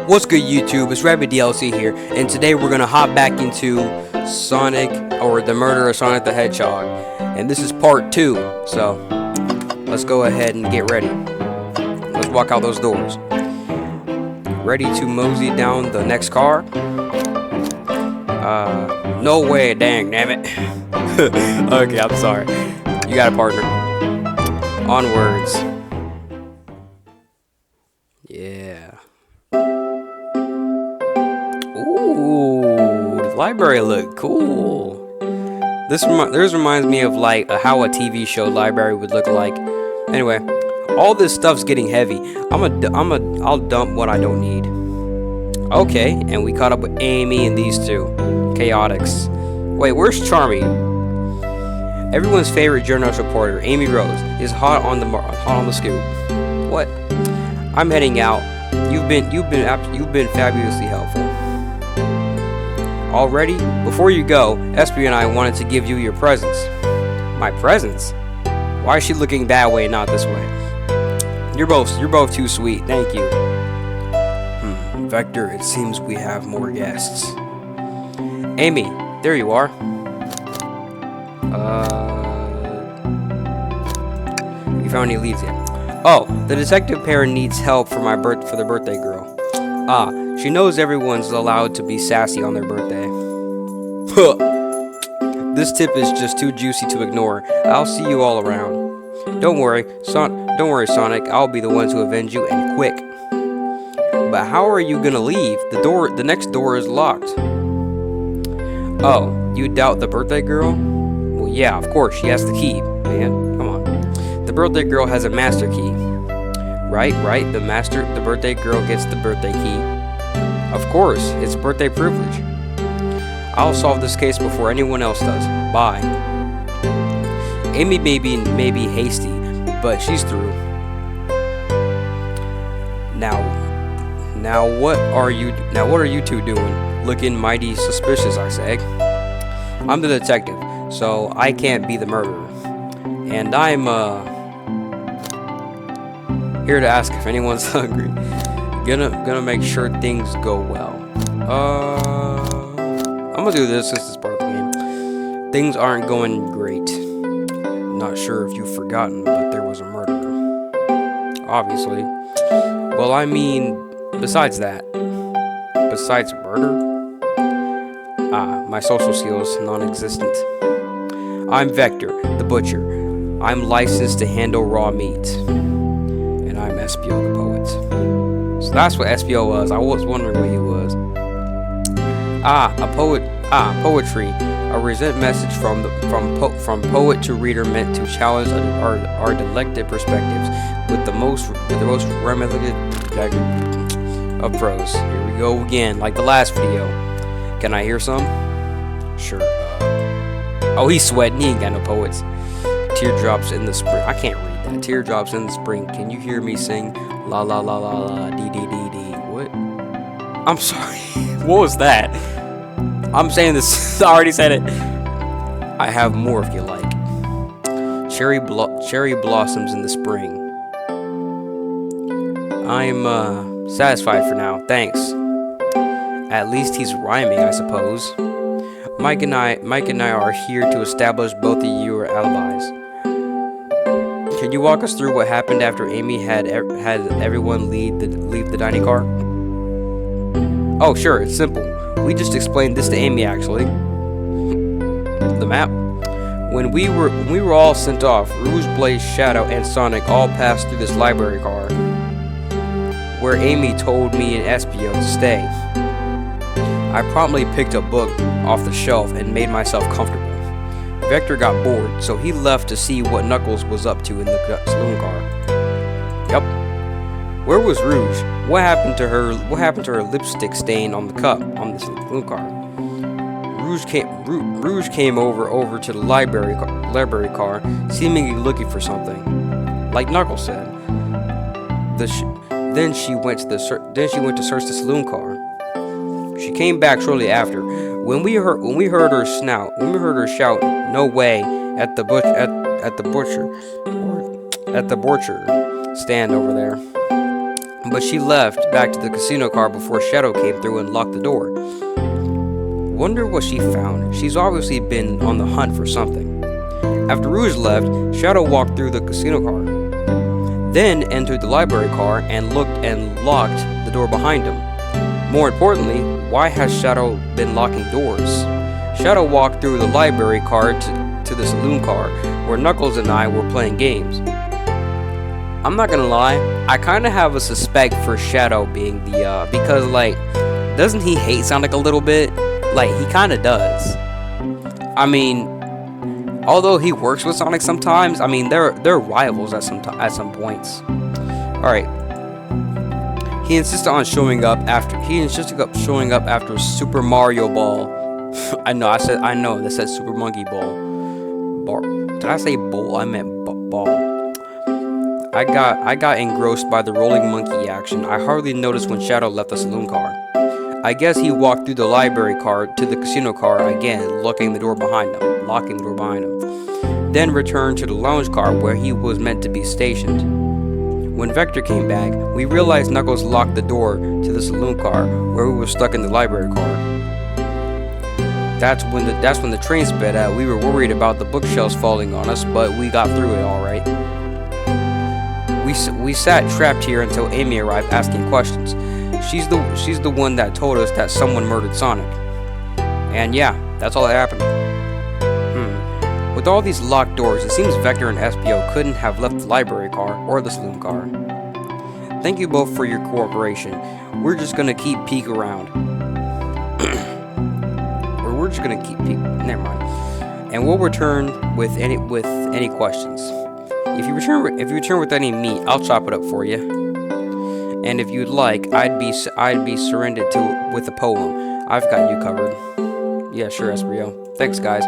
What's good, YouTube? It's RabbyDLC here, and today we're gonna hop back into Sonic, or the murder of Sonic the Hedgehog, and this is part 2. So let's go ahead and get ready. Let's walk out those doors. Ready to mosey down the next car? No way, dang, damn it. Okay, I'm sorry. You got a partner. Onwards. Yeah. Ooh, the library looked cool. This reminds me of like how a TV show library would look like. Anyway, all this stuff's getting heavy. I'll dump what I don't need. Okay, and we caught up with Amy and these two chaotics. Wait, where's Charmy? Everyone's favorite journalist reporter, Amy Rose, is hot on the scoop. What? I'm heading out. You've been fabulously helpful. Already? Before you go, Espy and I wanted to give you your presents. My presents? Why is she looking that way, not this way? You're both too sweet. Thank you. Vector, it seems we have more guests. Amy, there you are. You found any leads yet? Oh, the detective pair needs help for the birthday girl. She knows everyone's allowed to be sassy on their birthday. This tip is just too juicy to ignore. I'll see you all around. Don't worry, Sonic. I'll be the one to avenge you, and quick. But how are you gonna leave? The next door is locked. Oh, you doubt the birthday girl? Well, yeah, of course, she has the key, man. Come on. The birthday girl has a master key. Right. The birthday girl gets the birthday key. Of course, it's birthday privilege. I'll solve this case before anyone else does. Bye. Amy may be hasty, but she's through. Now what are you two doing? Looking mighty suspicious, I say. I'm the detective, so I can't be the murderer. And I'm here to ask if anyone's hungry. Gonna make sure things go well. I'm gonna do this. This is part of the game. Things aren't going great. Not sure if you've forgotten, but there was a murderer. Obviously. Well, I mean, besides murder? My social skills non-existent. I'm Vector, the butcher. I'm licensed to handle raw meat. And I'm Espio the poet. So that's what Espio was. I was wondering what he was. Poetry. A resent message from poet to reader, meant to challenge our delected perspectives with the most reminiscent of prose. Here we go again, like the last video. Can I hear some? Sure. Oh, he's sweating. He ain't got no poets. Teardrops in the spring. I can't read that. Teardrops in the spring. Can you hear me sing? La la la la la dee dee dee dee. What? I'm sorry. What was that? I'm saying this. I already said it. I have more if you like. Cherry blossoms in the spring. I'm satisfied for now. Thanks. At least he's rhyming, I suppose. Mike and I are here to establish both of your alibis. Can you walk us through what happened after Amy had everyone leave the dining car? Oh, sure, it's simple. We just explained this to Amy, actually. The map. When we were all sent off, Rouge, Blaze, Shadow, and Sonic all passed through this library car, where Amy told me and Espio to stay. I promptly picked a book off the shelf and made myself comfortable. Vector got bored, so he left to see what Knuckles was up to in the saloon car. Yep. Where was Rouge? What happened to her lipstick stain on the cup on the saloon car? Rouge came over to the library car, seemingly looking for something, like Knuckles said. Then she went to search the saloon car. She came back shortly after. When we heard her shout, "No way!" at the butcher stand over there. but she left back to the casino car before Shadow came through and locked the door. Wonder what she found. She's obviously been on the hunt for something. After Rouge left, Shadow walked through the casino car, then entered the library car and locked the door behind him. More importantly, why has Shadow been locking doors? Shadow walked through the library car to the saloon car, where Knuckles and I were playing games. I'm not gonna lie, I kinda have a suspect for Shadow being the, because like, doesn't he hate Sonic a little bit? Like, he kinda does. I mean, although he works with Sonic sometimes, I mean, they're rivals at some points. Alright. He insisted showing up after Super Mario Ball. I know that said Super Monkey Ball. Did I say bowl? I meant ball. I got engrossed by the rolling monkey action. I hardly noticed when Shadow left the saloon car. I guess he walked through the library car to the casino car again, locking the door behind him. Then returned to the lounge car where he was meant to be stationed. When Vector came back, we realized Knuckles locked the door to the saloon car where we were stuck in the library car. That's when the train sped out. We were worried about the bookshelves falling on us, but we got through it all right. We sat trapped here until Amy arrived asking questions. She's the one that told us that someone murdered Sonic. And yeah, that's all that happened. With all these locked doors, it seems Vector and Espio couldn't have left the library car or the saloon car. Thank you both for your cooperation. We're just gonna keep peek around. Never mind. And we'll return with any questions. If you return with any meat, I'll chop it up for you. And if you'd like, I'd be surrendered to with a poem. I've got you covered. Yeah, sure, Espio. Thanks, guys.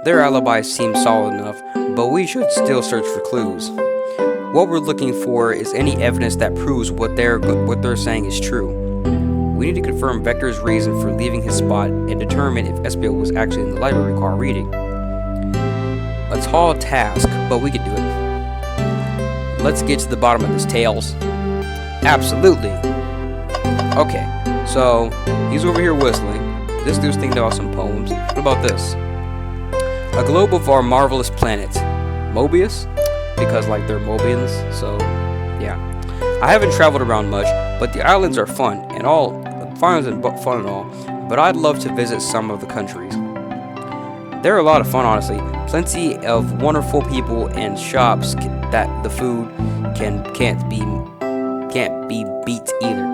Their alibis seem solid enough, but we should still search for clues. What we're looking for is any evidence that proves what they're saying is true. We need to confirm Vector's reason for leaving his spot and determine if Espio was actually in the library car reading. A tall task, but we can do it. Let's get to the bottom of this, Tails. Absolutely. Okay, so he's over here whistling. This dude's thinking about some poems. What about this? A globe of our marvelous planet. Mobius? Because like they're Mobians, so yeah. I haven't traveled around much, but the islands are fun and all, but I'd love to visit some of the countries. They're a lot of fun, honestly. Plenty of wonderful people and shops that the food can't be beat either.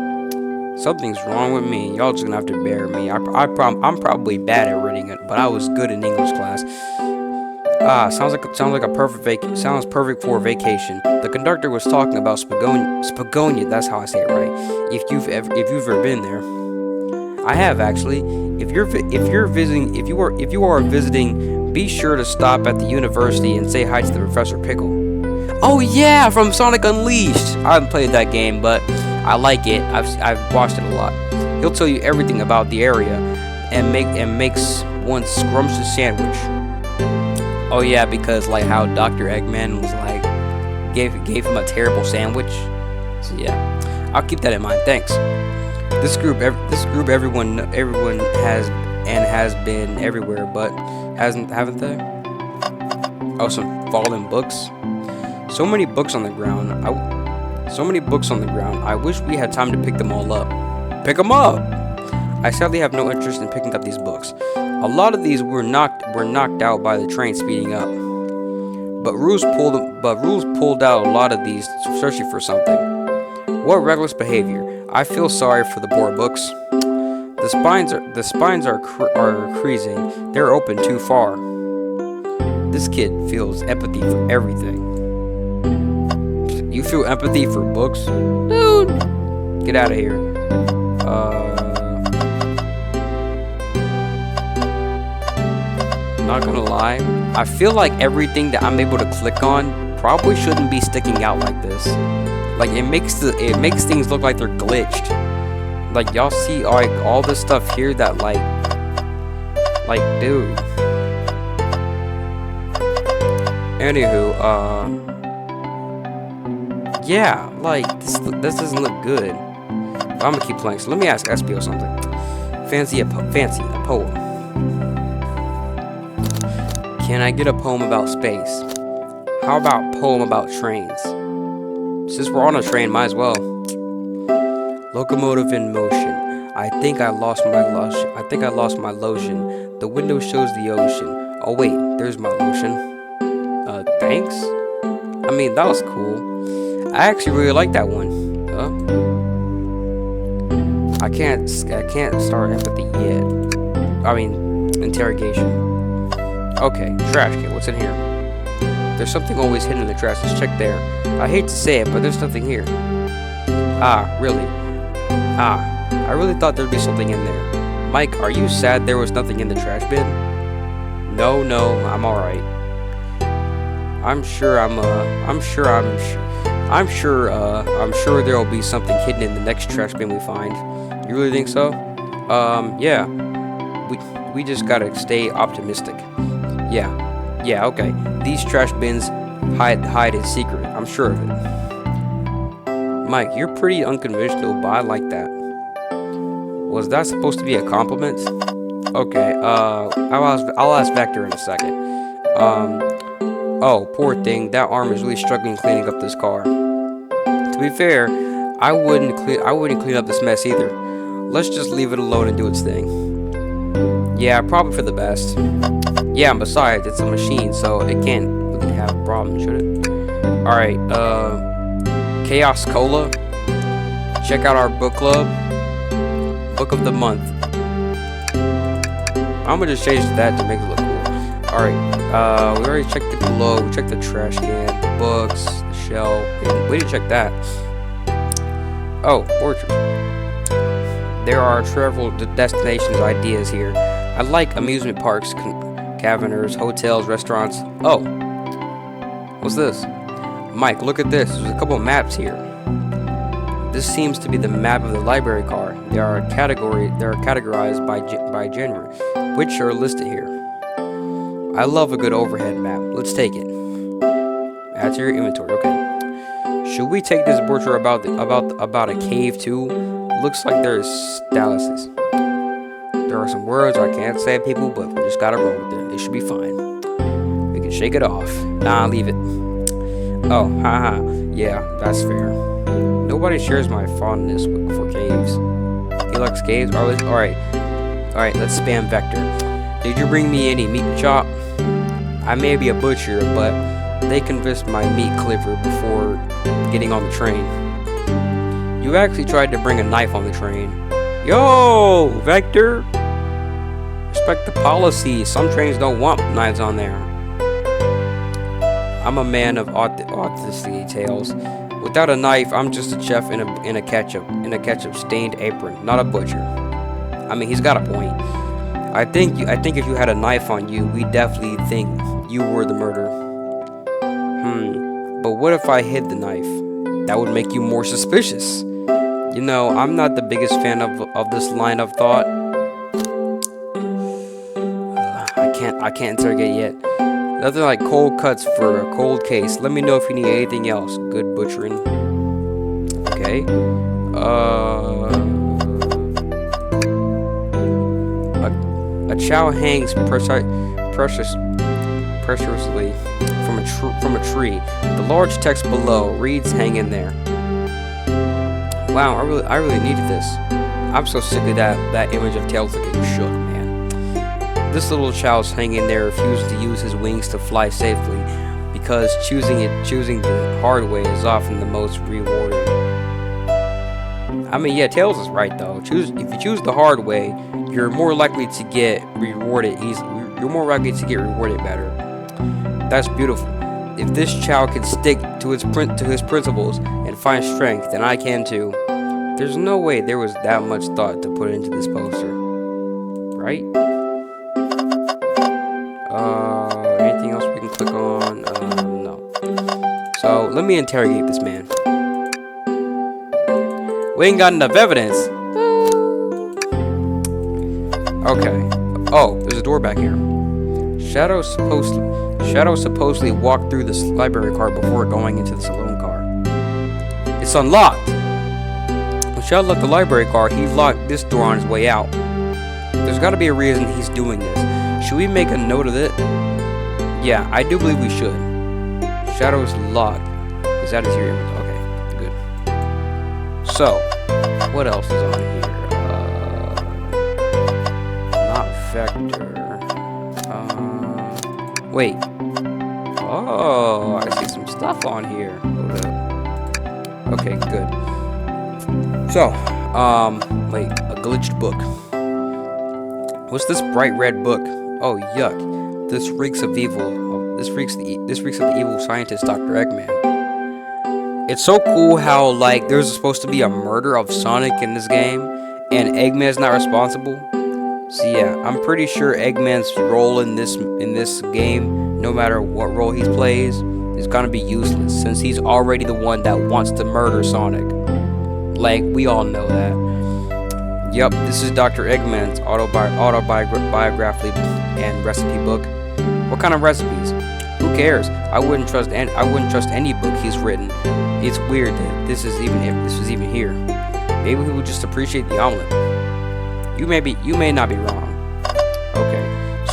Something's wrong with me. Y'all just gonna have to bear me. I'm probably bad at reading it, but I was good in English class. Sounds perfect for a vacation. The conductor was talking about Spagonia. That's how I say it right. If you've ever been there, I have actually. If you are visiting, be sure to stop at the university and say hi to the Professor Pickle. Oh yeah, from Sonic Unleashed. I haven't played that game, but I like it. I've watched it a lot. He'll tell you everything about the area and makes one scrumptious sandwich. Oh yeah, because like how Dr. Eggman was like gave him a terrible sandwich. So yeah, I'll keep that in mind. Thanks. This group, everyone has been everywhere, but haven't they? Oh, some fallen books. So many books on the ground. I wish we had time to pick them all up. Pick them up! I sadly have no interest in picking up these books. A lot of these were knocked out by the train speeding up. But Rouge pulled out a lot of these searching for something. What reckless behavior. I feel sorry for the poor books. The spines are creasing. They're open too far. This kid feels empathy for everything. You feel empathy for books? Dude! Get out of here. Not gonna lie, I feel like everything that I'm able to click on probably shouldn't be sticking out like this. Like it makes things look like they're glitched. Like y'all see like all this stuff here that like dude. Anywho, yeah, like, this doesn't look good. But I'm gonna keep playing. So let me ask SPO something. Fancy a poem. Can I get a poem about space? How about poem about trains? Since we're on a train, might as well. Locomotive in motion. I think I lost my lotion. The window shows the ocean. Oh wait, there's my lotion. Thanks? I mean, that was cool. I actually really like that one. I can't start empathy yet. I mean, interrogation. Okay, trash can. What's in here? There's something always hidden in the trash. Let's check there. I hate to say it, but there's nothing here. Ah, really? Ah, I really thought there'd be something in there. Mike, are you sad there was nothing in the trash bin? No, I'm alright. I'm sure there'll be something hidden in the next trash bin we find. You really think so? Yeah. We just gotta stay optimistic. Yeah, okay. These trash bins hide in secret. I'm sure of it. Mike, you're pretty unconventional, but I like that. Was that supposed to be a compliment? Okay, I'll ask Vector in a second. Oh, poor thing. That arm is really struggling cleaning up this car. To be fair, I wouldn't clean up this mess either. Let's just leave it alone and do its thing. Yeah, probably for the best. Yeah, and besides, it's a machine, so it can't really have a problem, should it? Alright, Chaos Cola. Check out our book club. Book of the month. I'm gonna just change that to make it look cool. Alright, we already checked the globe, we checked the trash can, the books, the shelf. We didn't check that. Oh, orchard. There are travel destinations ideas here. I like amusement parks, caverns, hotels, restaurants. Oh, what's this? Mike, look at this. There's a couple of maps here. This seems to be the map of the library card. They are categorized by genre, which are listed here. I love a good overhead map. Let's take it. Add to your inventory. Okay. Should we take this brochure about a cave too? Looks like there's stallases. There are some words I can't say, people, but we just gotta roll with it. It should be fine. We can shake it off. Nah, leave it. Oh, haha. Yeah, that's fair. Nobody shares my fondness for caves. He likes caves. Alright, let's spam Vector. Did you bring me any meat to chop? I may be a butcher, but they convinced my meat clipper before getting on the train. You actually tried to bring a knife on the train. Yo, Vector! Respect the policy. Some trains don't want knives on there. I'm a man of authenticity, Tails. Without a knife, I'm just a chef in a ketchup stained apron, not a butcher. I mean, he's got a point. I think if you had a knife on you, we'd definitely think you were the murderer. But what if I hid the knife? That would make you more suspicious. You know, I'm not the biggest fan of this line of thought. I can't interrogate yet. Nothing like cold cuts for a cold case. Let me know if you need anything else. Good butchering. Okay. A chow hangs preciously from a tree. The large text below reads, "Hang in there." Wow, I really needed this. I'm so sick of that image of Tails looking shook, man. This little chow's hanging there, refusing to use his wings to fly safely, because choosing the hard way is often the most rewarding. I mean, yeah, Tails is right though. If you choose the hard way, you're more likely to get rewarded easily. You're more likely to get rewarded better. That's beautiful. If this chow can stick to his principles and find strength, then I can too. There's no way there was that much thought to put into this poster, right? Anything else we can click on? No. So let me interrogate this man. We ain't got enough evidence. Okay. Oh, there's a door back here. Shadow supposedly walked through this library car before going into the saloon car. It's It's unlocked. When Shadow left the library car, he locked this door on his way out. There's got to be a reason he's doing this. Should we make a note of it? Yeah, I do believe we should. Shadow is locked. Is that his hearing? Okay, good. So, what else is on here? Not Vector. Wait. Oh, I see some stuff on here. Hold up. Okay, good. So, wait, a glitched book. What's this bright red book? Oh, yuck. This reeks of evil. This reeks of the evil scientist, Dr. Eggman. It's so cool how, like, there's supposed to be a murder of Sonic in this game, and Eggman's not responsible. So yeah, I'm pretty sure Eggman's role in this game, no matter what role he plays, is gonna be useless, since he's already the one that wants to murder Sonic. Like, we all know that. Yup, this is Dr. Eggman's autobiography and recipe book. What kind of recipes? Who cares? I wouldn't trust any book he's written. It's weird that this was even here. Maybe he would just appreciate the omelet. You may not be wrong. Okay,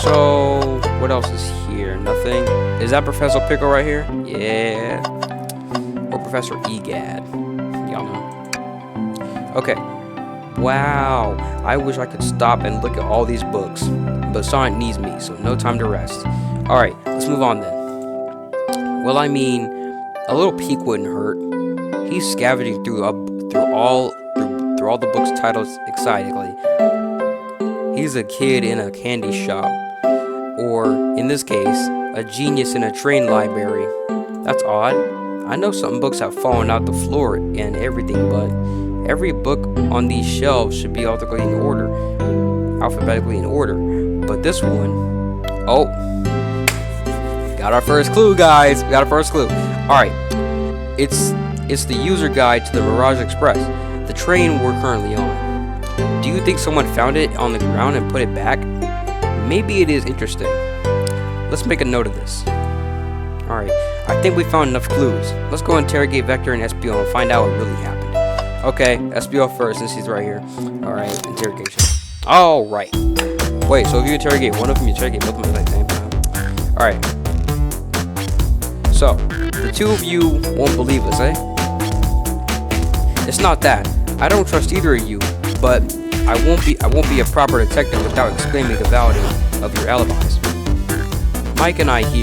so what else is here? Nothing. Is that Professor Pickle right here? Yeah. Or Professor Egad. Y'all know. Okay. Wow. I wish I could stop and look at all these books, but Sonic needs me, so no time to rest. All right, let's move on then. Well, I mean, a little peek wouldn't hurt. He's scavenging through all the book's titles excitedly. He's a kid in a candy shop, or in this case, a genius in a train library. That's odd. I know some books have fallen out the floor and everything, but every book on these shelves should be alphabetically in order. But this one, oh, got our first clue, guys. We got our first clue. All right, it's the user guide to the Mirage Express, the train we're currently on. Do you think someone found it on the ground and put it back? Maybe it is interesting. Let's make a note of this. Alright, I think we found enough clues. Let's go interrogate Vector and SPO and find out what really happened. Okay, SPO first since he's right here. Alright, interrogation. Alright. Wait, so if you interrogate one of them, you interrogate both of them at the same time. Alright. So, the two of you won't believe us, eh? It's not that. I don't trust either of you, but I won't be a proper detective without exclaiming the validity of your alibis. Mike and Ike,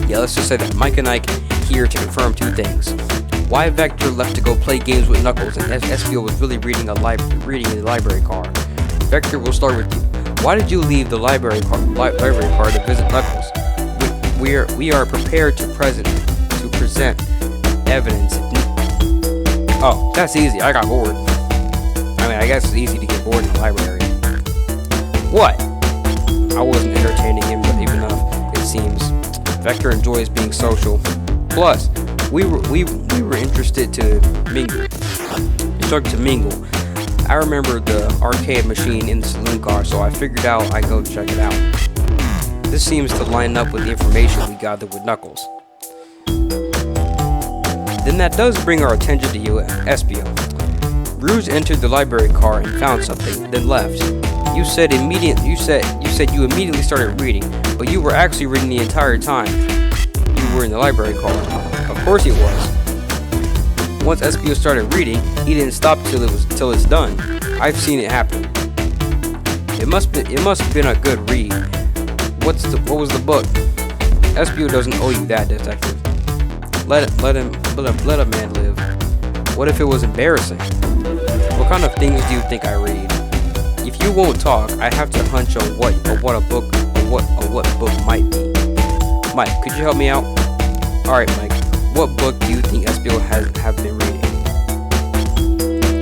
yeah, let's just say that Mike and Ike here to confirm two things. Why Vector left to go play games with Knuckles and Espio was really reading in the library car. Vector, will start with you. Why did you leave the library car to visit Knuckles? We are prepared to present evidence. Oh, that's easy. I got bored. I mean, I guess it's easy to get bored in the library. What? I wasn't entertaining him even enough, it seems. Vector enjoys being social. Plus, we were interested to mingle. We started to mingle. I remember the arcade machine in the saloon car, so I figured out I'd go check it out. This seems to line up with the information we gathered with Knuckles. Then that does bring our attention to you, Espio. Rouge entered the library car and found something, then left. You said you immediately started reading, but you were actually reading the entire time you were in the library car. Of course it was. Once Espio started reading, he didn't stop till it's done. I've seen it happen. It must have been a good read. What was the book? Espio doesn't owe you that, detective. Let a man live. What if it was embarrassing? What kind of things do you think I read? If you won't talk, I have to hunch on what a book might be. Mike, could you help me out? Alright, Mike. What book do you think Espio have been reading?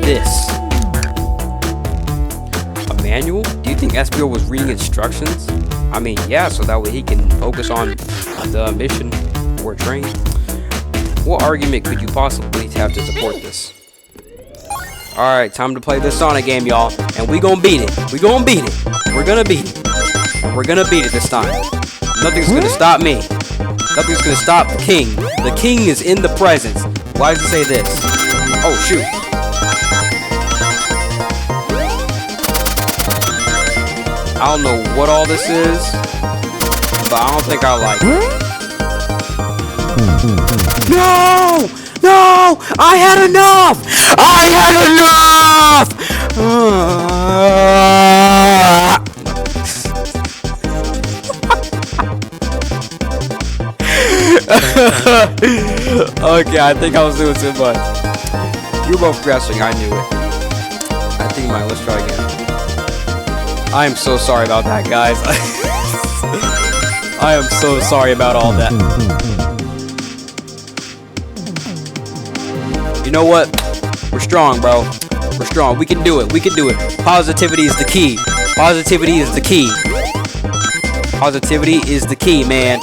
This. A manual? Do you think Espio was reading instructions? I mean, yeah, so that way he can focus on the mission or train. What argument could you possibly have to support this? Alright, time to play this Sonic game, y'all. And we gonna beat it. We gonna beat it. We're gonna beat it. We're gonna beat it this time. Nothing's gonna stop me. Nothing's gonna stop the king. The king is in the presence. Why does it say this? Oh, shoot. I don't know what all this is, but I don't think I like it. No! No! I had enough! I had enough! Okay, I think I was doing too much. You're both progressing, I knew it. I think mine, let's try again. I am so sorry about that, guys. I am so sorry about all that. You know what? We're strong, bro. We're strong. We can do it. We can do it. Positivity is the key. Positivity is the key. Positivity is the key, man.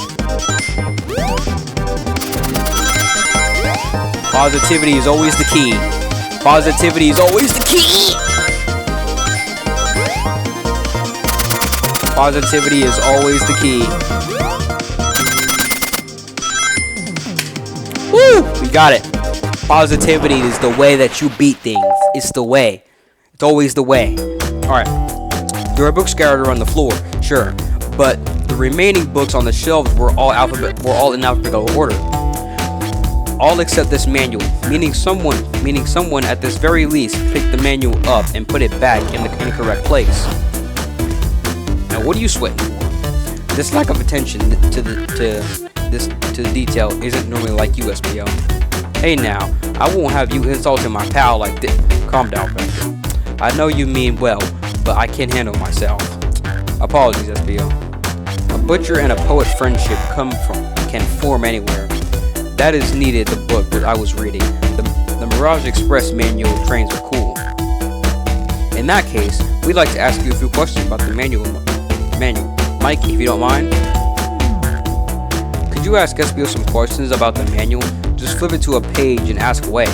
Positivity is always the key. Positivity is always the key. Positivity is always the key. Woo! We got it. Positivity is the way that you beat things. It's the way. It's always the way. Alright. There are books scattered around the floor, sure. But the remaining books on the shelves were all in alphabetical order. All except this manual, meaning someone at this very least picked the manual up and put it back in the incorrect place. Now what are you sweating for? This lack of attention to the detail isn't normally like you, SBO. Hey now, I won't have you insulting my pal like this. Calm down, Becker. I know you mean well, but I can't handle myself. Apologies, SBO. A butcher and a poet friendship can form anywhere. That is needed. The book that I was reading. The Mirage Express manual trains are cool. In that case, we'd like to ask you a few questions about the manual. Mike, if you don't mind. Could you ask SBO some questions about the manual? Just flip it to a page and ask away.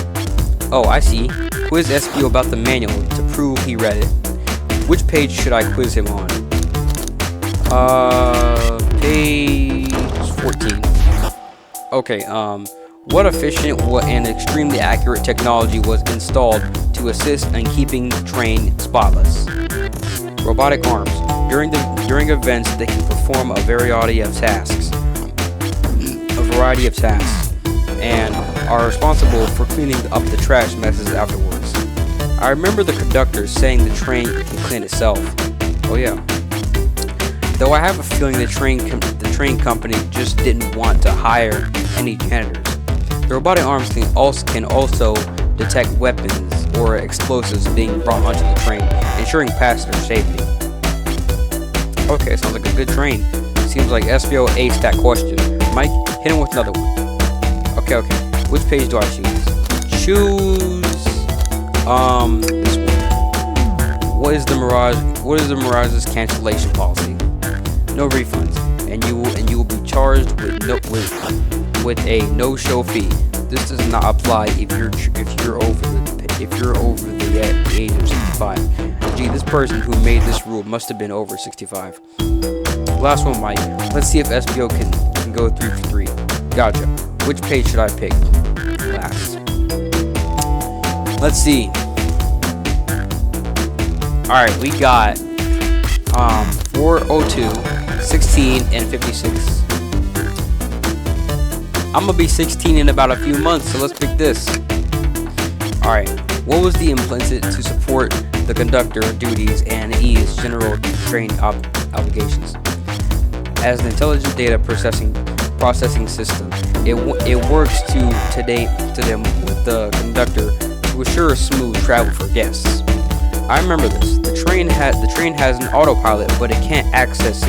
Oh, I see. Quiz SBO about the manual to prove he read it. Which page should I quiz him on? Page 14. Okay, what efficient and extremely accurate technology was installed to assist in keeping the train spotless? Robotic arms. During events, they can perform a variety of tasks. And are responsible for cleaning up the trash messes afterwards. I remember the conductor saying the train can clean itself. Oh yeah. Though I have a feeling the train company just didn't want to hire any janitors. The robotic arms can also detect weapons or explosives being brought onto the train, ensuring passenger safety. Okay, sounds like a good train. Seems like SBO aced that question. Mike, hit him with another one. Okay. Which page do I choose? Choose this one. What is the Mirage's cancellation policy? No refunds, and you will be charged with a no-show fee. This does not apply if you're over the age of 65. Gee, this person who made this rule must have been over 65. Last one, Mike. Let's see if SBO can go 3 for 3. Gotcha. Which page should I pick? Last. Let's see. Alright, we got 402, 16, and 56. I'm gonna be 16 in about a few months, so let's pick this. Alright, what was the implicit to support the conductor duties and ease general train obligations? As an intelligent data processing system, it works to them with the conductor to assure smooth travel for guests. I remember this. The train has an autopilot, but it can't access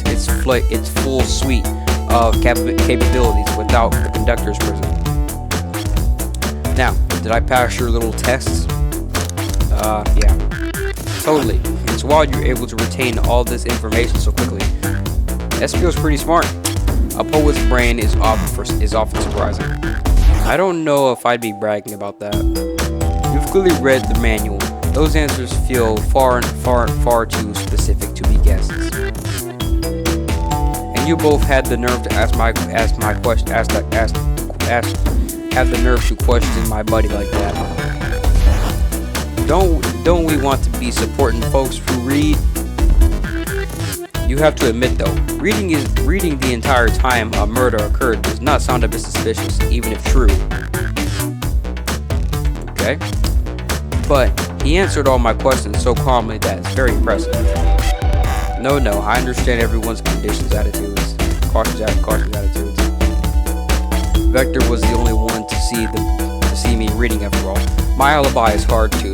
its full suite of capabilities without the conductor's presence. Now, did I pass your little tests? Yeah, totally. It's wild you're able to retain all this information so quickly. SBO's pretty smart. A poet's brain is often surprising. I don't know if I'd be bragging about that. You've clearly read the manual. Those answers feel far too specific to be guesses. And and you both had the nerve to have the nerve to question my buddy like that. Don't we want to be supporting folks who read? You have to admit though, reading the entire time a murder occurred does not sound a bit suspicious, even if true. Okay? But he answered all my questions so calmly that it's very impressive. No, I understand everyone's cautious attitudes. Vector was the only one to see me reading after all. My alibi is hard to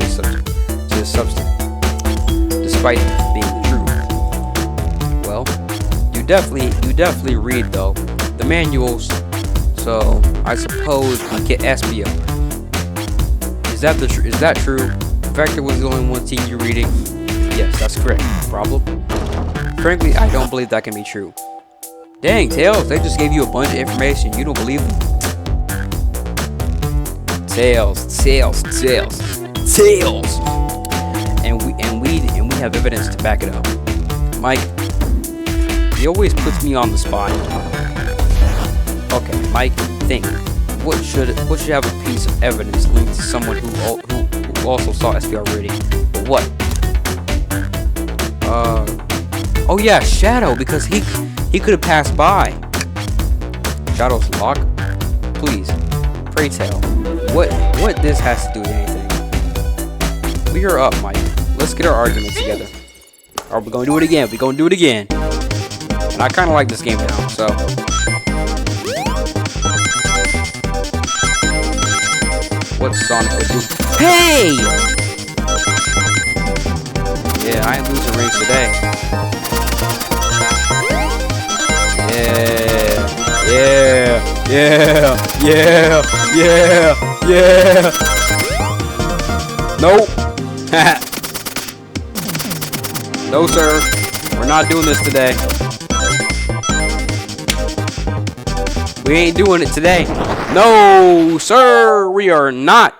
substitute, despite being the truth. Well, you definitely read though the manuals, so I suppose we get SBO. Is that true? Vector was the only one seeing you reading. Yes, that's correct. Problem? Frankly, I don't believe that can be true. Dang, Tails, they just gave you a bunch of information. You don't believe them? Tails. And we have evidence to back it up. Mike, he always puts me on the spot. Okay, Mike, think. What should have a piece of evidence linked to someone who also saw SPR reading? But what? Oh yeah, Shadow, because he could have passed by. Shadow's lock? Please, pray tell, what this has to do with anything? We are up, Mike. Let's get our arguments together. Are we gonna do it again? We're gonna do it again. And I kinda like this game now, so. What Sonic would do? Hey! Yeah, I ain't losing rings today. Yeah. Nope. No, sir. We're not doing this today. We ain't doing it today. No, sir. We are not.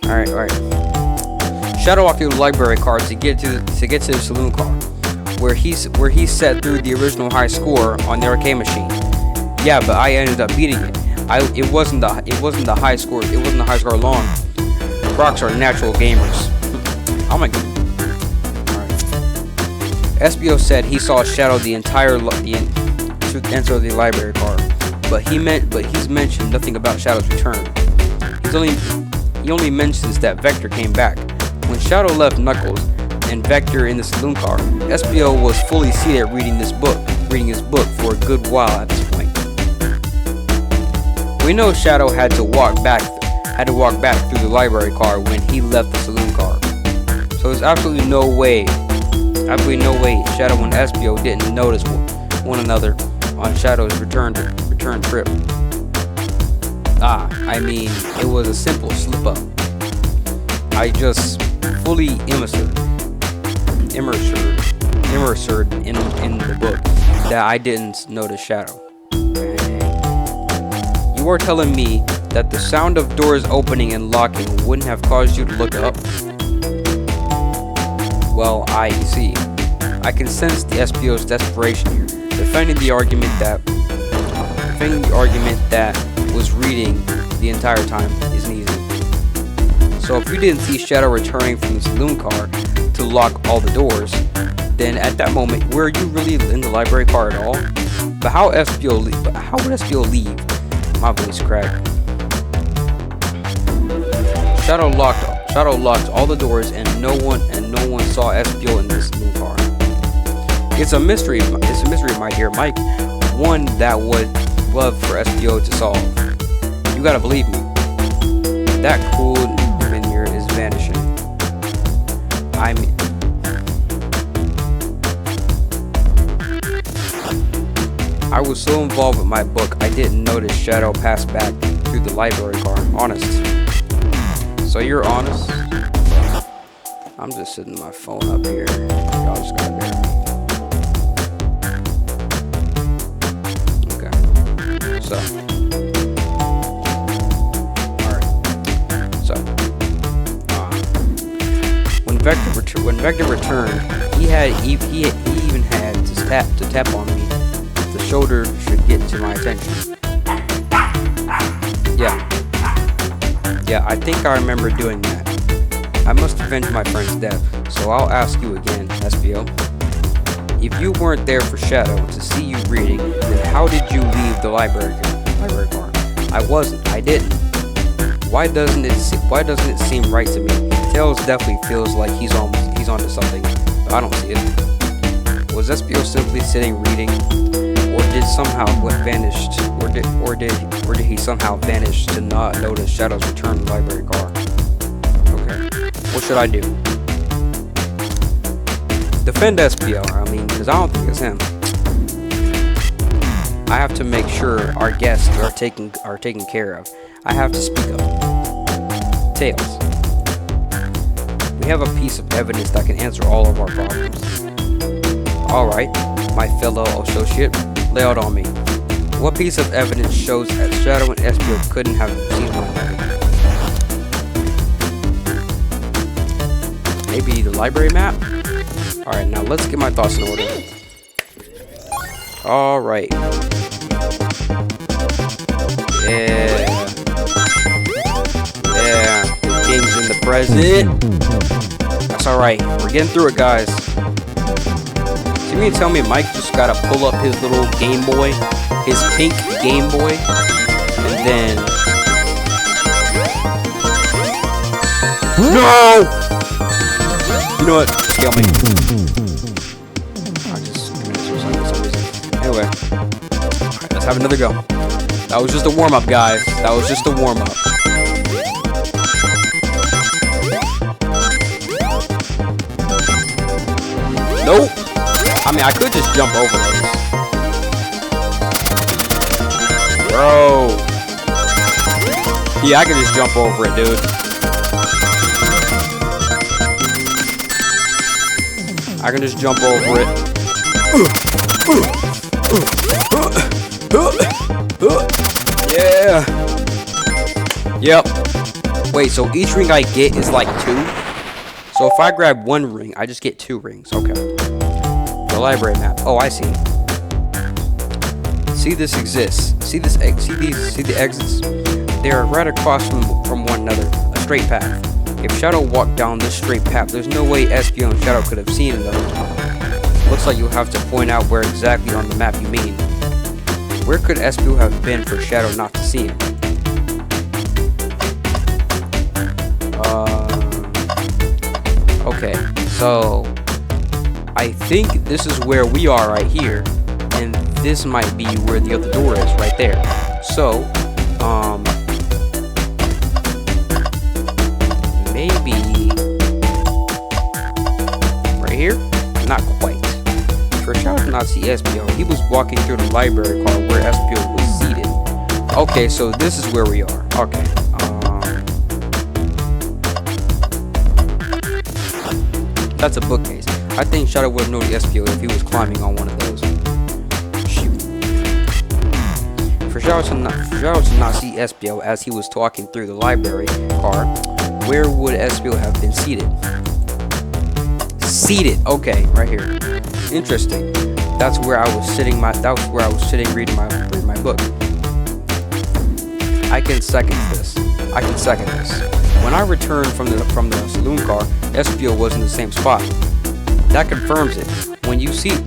All right. Shadow walked through the library card to get to the saloon car, where he set through the original high score on the arcade machine. Yeah, but I ended up beating it. It wasn't the high score. It wasn't the high score alone. Crocs are natural gamers. Oh my god. Alright. SBO said he saw Shadow to enter the library car, but he's mentioned nothing about Shadow's return. He only mentions that Vector came back. When Shadow left Knuckles and Vector in the saloon car, SBO was fully seated reading his book for a good while at this point. We know Shadow had to walk back through the library car when he left the saloon car. So there's absolutely no way Shadow and SBO didn't notice one another on Shadow's return trip. I mean, it was a simple slip up. I just fully immersed in the book that I didn't notice Shadow. You are telling me that the sound of doors opening and locking wouldn't have caused you to look up? Well, you see, I can sense the SPO's desperation here, defending the argument that was reading the entire time isn't easy. So if you didn't see Shadow returning from the saloon car to lock all the doors, then at that moment, were you really in the library car at all? But how would SPO leave? My voice cracked. Shadow locked all the doors, and no one saw SPO in this saloon car. It's a mystery, my dear Mike. One that would love for SPO to solve. You gotta believe me. That cool veneer is vanishing. I was so involved with my book, I didn't notice Shadow pass back through the library car. Honest. So you're honest? I'm just sitting my phone up here. Y'all just gotta bear with me. Okay. So. Alright. So. When Vector returned, he even had to tap on me to shoulder should get to my attention. Yeah, I think I remember doing that. I must avenge my friend's death, so I'll ask you again, SBO. If you weren't there for Shadow to see you reading, then how did you leave the library car? I wasn't. I didn't. Why doesn't it seem right to me? Tails definitely feels like he's onto something, but I don't see it. Was SBO simply sitting reading, or did he somehow vanish to not notice Shadow's return to the library car? Okay, what should I do? Defend SBO, because I don't think it's him. I have to make sure our guests are taken care of. I have to speak up. Tails. We have a piece of evidence that can answer all of our problems. Alright, my fellow associate, lay out on me. What piece of evidence shows that Shadow and SBO couldn't have seen one another? Maybe the library map? Alright, now let's get my thoughts in order. Alright. Yeah. The king's in the present. That's alright. We're getting through it, guys. So you mean to tell me Mike just gotta pull up his little Game Boy, his pink Game Boy, and then... No! You know what? Scale me. I just committed suicide for some reason. Anyway. Alright, let's have another go. That was just a warm-up, guys. That was just a warm-up. Nope. I could just jump over those. Bro. Yeah, I can just jump over it, dude. I can just jump over it. Yeah. Yep. Wait, so each ring I get is like 2? So if I grab 1 ring, I just get 2 rings. Okay. The library map. Oh, I see. See, this exists. See the exits? They are right across from one another. A straight path. If Shadow walked down this straight path, there's no way SBO and Shadow could have seen another one. Looks like you'll have to point out where exactly on the map you mean. Where could SBO have been for Shadow not to see him? Okay, so I think this is where we are right here, and this might be where the other door is right there. So, maybe right here? Not quite. For Shadow to not see SBO, he was walking through the library car where SBO was seated. Okay, so this is where we are. Okay. That's a bookcase. I think Shadow would have known SBO if he was climbing on one of those. Shoot. For Shadow to not see SBO as he was talking through the library car, where would SBO have been seated? Seated. Okay, right here. Interesting. That's where I was sitting. Reading my book. I can second this. When I returned from the saloon car, SBO was in the same spot. That confirms it. When you see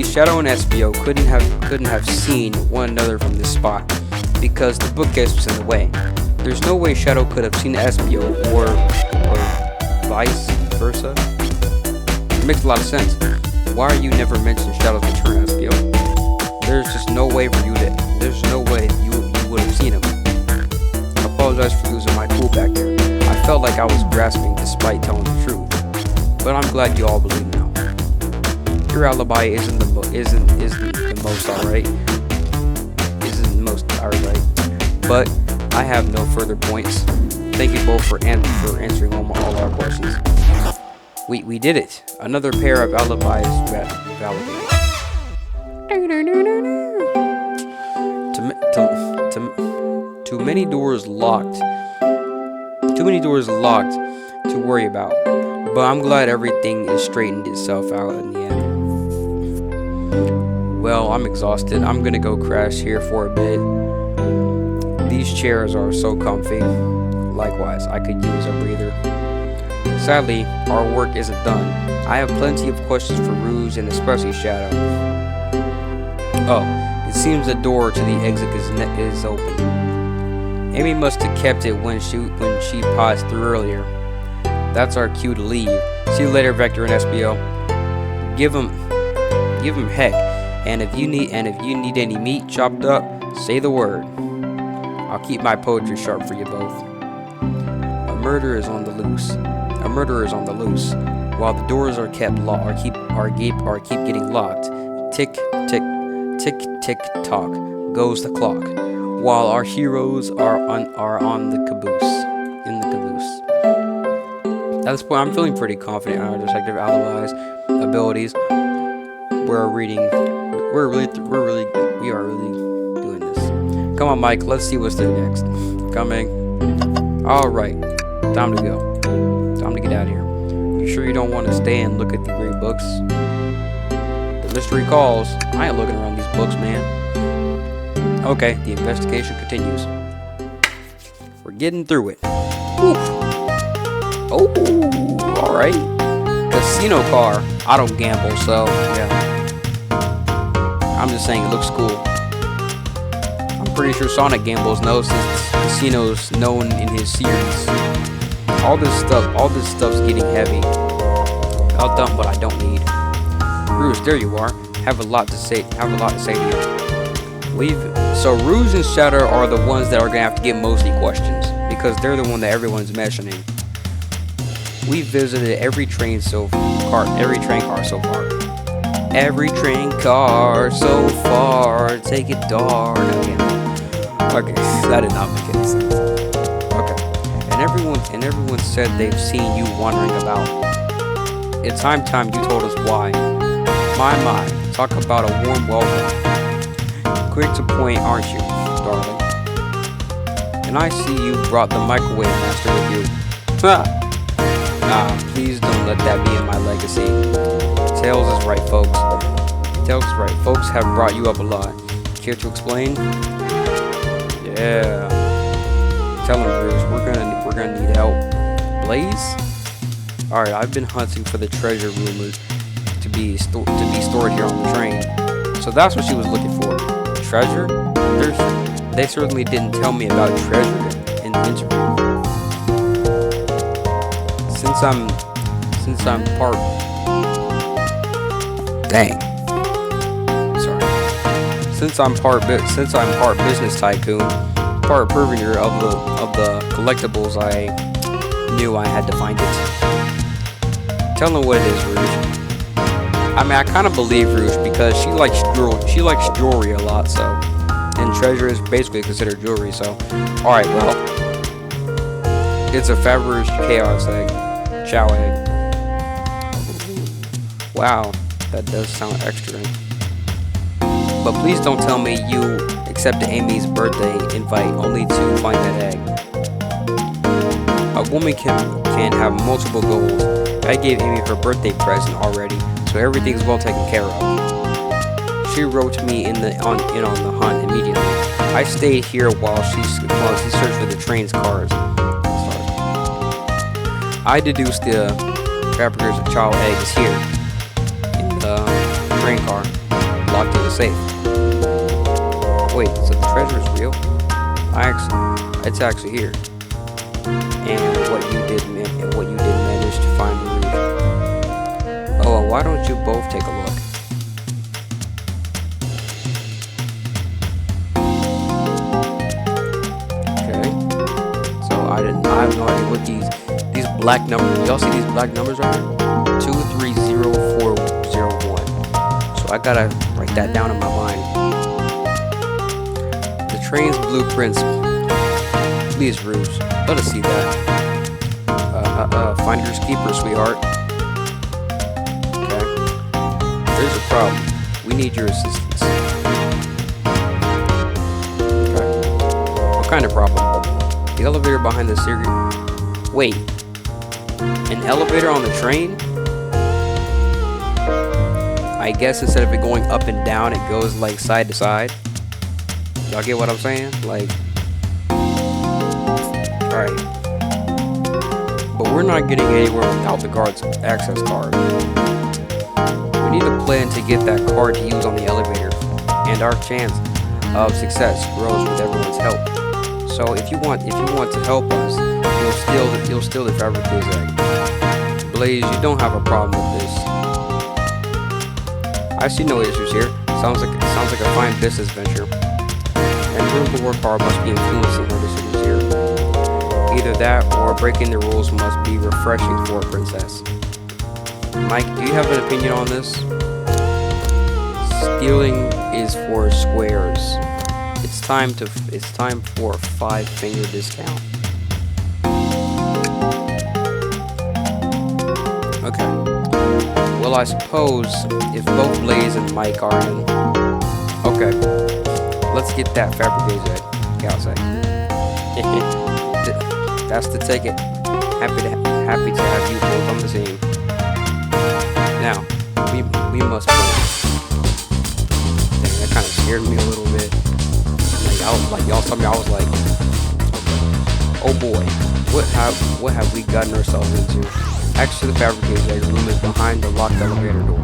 Shadow and SBO couldn't have seen one another from this spot because the bookcase was in the way. There's no way Shadow could have seen SBO or vice versa. It makes a lot of sense. Why are you never mentioning Shadow's return, SBO? There's just no way for you to. There's no way you would have seen him. I apologize for losing my cool back there. I felt like I was grasping despite telling the truth. But I'm glad you all believe now. Your alibi isn't the most alright. But I have no further points. Thank you both for answering all our questions. We did it. Another pair of alibis validated. Too many doors locked to worry about. But I'm glad everything is straightened itself out in the end. Well, I'm exhausted. I'm gonna go crash here for a bit. These chairs are so comfy. Likewise, I could use a breather. Sadly, our work isn't done. I have plenty of questions for Rouge and especially Shadow. Oh, it seems the door to the exit is open. Amy must have kept it when she passed through earlier. That's our cue to leave. See you later, Vector and SBO. Give him heck. And if you need any meat chopped up, say the word. I'll keep my poetry sharp for you both. A murderer is on the loose. While the doors are kept keep getting locked. Tick tick tick tick tock goes the clock. While our heroes are on the caboose. In the caboose. At this point, I'm feeling pretty confident in our detective alibis abilities. We are really doing this. Come on, Mike. Let's see what's there next. Coming. All right. Time to go. Time to get out of here. You sure you don't want to stay and look at the great books? The mystery calls. I ain't looking around these books, man. Okay, the investigation continues. We're getting through it. Woo. Oh, all right. Casino car. I don't gamble, so yeah. I'm just saying it looks cool. I'm pretty sure Sonic gambles knows since Casino's known in his series. All this stuff's getting heavy. I'll dump what I don't need. Rouge, there you are. Have a lot to say to you. So Rouge and Shadow are the ones that are gonna have to get mostly questions because they're the one that everyone's mentioning. We visited every train car so far. Every train car so far. Take it dark. Okay, that did not make any sense. Okay, and everyone said they've seen you wandering about. It's time you told us why. My, talk about a warm welcome. Quick to point, aren't you, darling? And I see you brought the microwave master with you. Nah, please don't let that be in my legacy. Tails is right, folks. Folks have brought you up a lot. Care to explain? Yeah. Tell him, Rouge. We're gonna need help. Blaze? All right. I've been hunting for the treasure rumored to be stored here on the train. So that's what she was looking for. Treasure? They certainly didn't tell me about treasure in the interview. Since I'm part business tycoon, part purveyor of the collectibles, I knew I had to find it. Tell them what it is, Rouge. I mean, I kind of believe Rouge because she likes jewelry a lot, so, and treasure is basically considered jewelry. So, all right, well, it's a Faberge Chaos egg, Chow egg. Wow, that does sound extra. But please don't tell me you accepted Amy's birthday invite only to find that egg. A woman can have multiple goals. I gave Amy her birthday present already, so everything's well taken care of. She wrote me in on the hunt immediately. I stayed here while she searched for the train's cars. I deduced the Faberge's child egg is here in the train car, locked in the safe. Wait, so the treasure is real? It's actually here. And what you did manage to find Rouge. Oh, well, why don't you both take a look? Okay. So I have no idea what these black numbers. Y'all see these black numbers right here? 230401. So I gotta write that down in my mind. The train's blueprints. Please, Rouge, let us see that. Finder's keeper, sweetheart. Okay. There's a problem. We need your assistance. Okay. What kind of problem? The elevator behind the Wait. An elevator on the train? I guess instead of it going up and down, it goes like side to side. Y'all get what I'm saying? Like, alright. But we're not getting anywhere without the guard's access card. We need a plan to get that card to use on the elevator, and our chance of success grows with everyone's help. So if you want to help us, you'll steal the fabricator's egg. Blaze, you don't have a problem with this. I see no issues here. Sounds like a fine business venture. And room to work hard must be influencing our decisions here. Either that or breaking the rules must be refreshing for a princess. Mike, do you have an opinion on this? Stealing is for squares. It's time for a 5-finger discount. Okay. Well, I suppose if both Blaze and Mike are in. Okay. Let's get that fabricator's egg. Outside. That's the ticket. Happy to have you both on the team. Now, we must play. Dang, that kind of scared me a little bit. Like y'all saw me, I was like, okay. Oh boy, what have we gotten ourselves into? Access to the fabricator's egg room is behind the locked elevator door.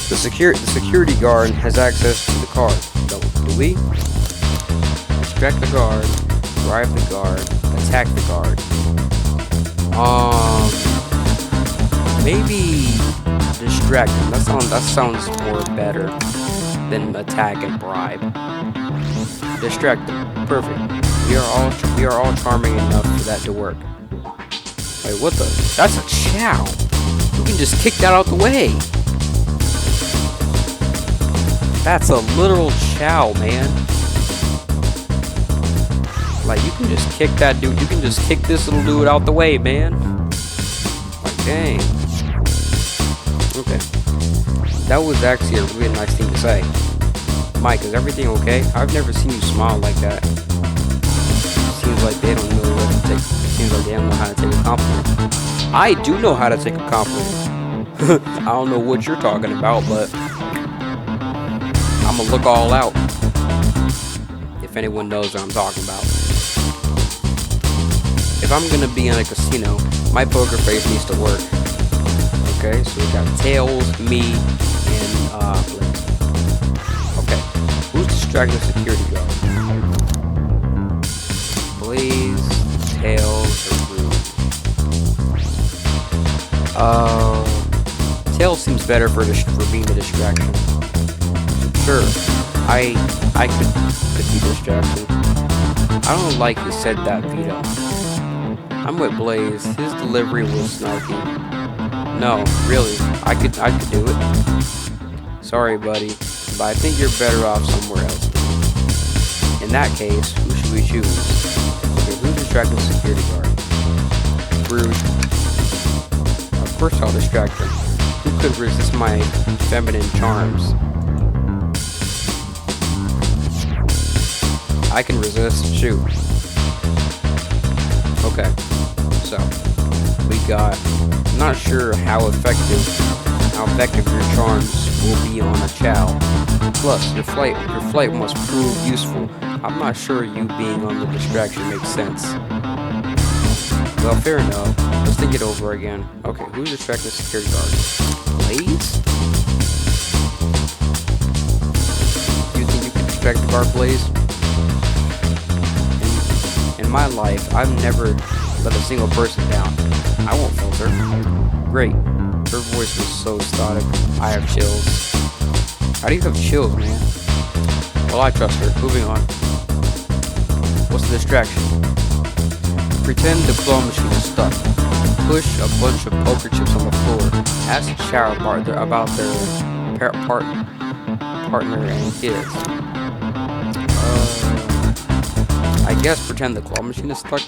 The security guard has access to the card. Do we? Distract the guard, drive the guard, attack the guard. Maybe distract him. That sounds more better than attack and bribe. Distract them. Perfect. We are all charming enough for that to work. Wait, what the? That's a chow. You can just kick that out the way. That's a literal chow, man. Like, you can just kick that dude. You can just kick this little dude out the way, man. Like, dang. Okay. That was actually a really nice thing to say. Mike, is everything okay? I've never seen you smile like that. Seems like they don't know what to take. Seems like they don't know how to take a compliment. I do know how to take a compliment. I don't know what you're talking about, but I'm gonna look all out. If anyone knows what I'm talking about. If I'm gonna be in a casino, my poker face needs to work. Okay, so we got Tails, me, and Blaze. Okay, who's distracting the security guard? Blaze, Tails, or Rude? Tails seems better for being the distraction. Sure, I could be distracted. I don't like he said that, Vito. I'm with Blaze. His delivery was snarky. No, really, I could do it. Sorry, buddy, but I think you're better off somewhere else. In that case, who should we choose? Okay, who's distracting the security guard? Rude. Of course I'll distract him. Who could resist my feminine charms? I can resist. Shoot. Okay. So, we got. Not sure how effective your charms will be on a chow. Plus, your flight must prove useful. I'm not sure you being on the distraction makes sense. Well, fair enough. Let's think it over again. Okay, who's distracting the security guard? Blaze? You think you can distract the guard, Blaze? In my life, I've never let a single person down. I won't filter. Great. Her voice was so static. I have chills. How do you have chills, man? Well, I trust her. Moving on. What's the distraction? Pretend the claw machine is stuck. Push a bunch of poker chips on the floor. Ask the shower partner about their partner and kids. I guess pretend the claw machine is stuck.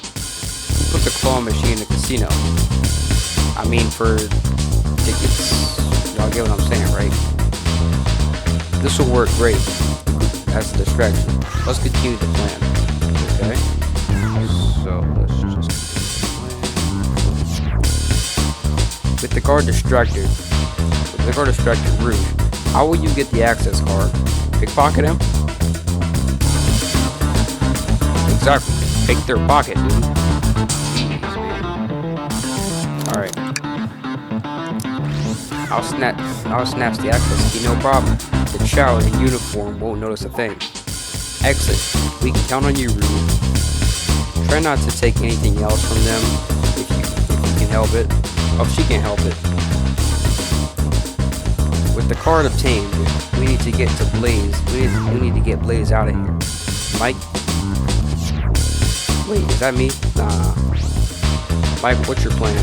Put the claw machine in the casino. I mean, for tickets. Y'all get what I'm saying, right? This will work great as a distraction. Let's continue the plan. Okay. So let's just continue the plan. the guard distracted Rouge, how will you get the access card? Pickpocket him? Exactly. Pick their pocket, dude. Jeez, man. Alright. I'll snatch the access key, no problem. The child in uniform won't notice a thing. Exit. We can count on you, Rude. Try not to take anything else from them if you can help it. Oh, she can't help it. With the card obtained, we need to get to Blaze. We need to get Blaze out of here. Mike? Wait, is that me? Nah. Mike, what's your plan?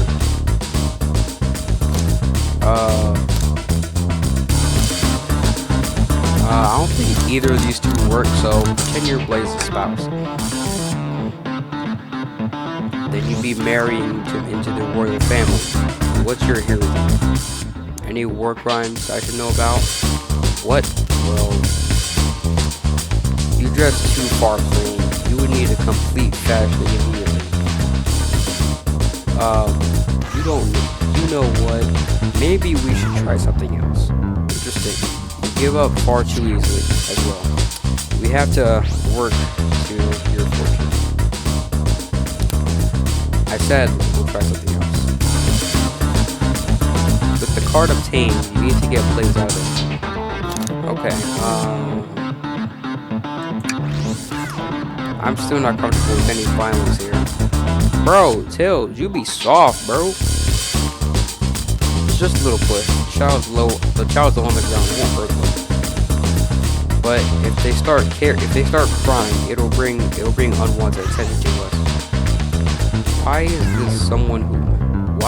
I don't think either of these two work, so pretend you're Blaze's spouse. Then you'd be marrying into the royal family. What's your hero? Any war crimes I should know about? What? Well, you dress too far clean. You would need a complete fashion immediately. You know what? Maybe we should try something else. Interesting. You give up far too easily as well. We have to work to your fortune. I said we'll try something else. With the card obtained, you need to get Blaze out of it. Okay, I'm still not comfortable with any violence here. Bro, Tails, you be soft, bro. It's just a little push. The child's on the ground, it won't hurt them. But if they start crying, it'll bring unwanted attention to us. Why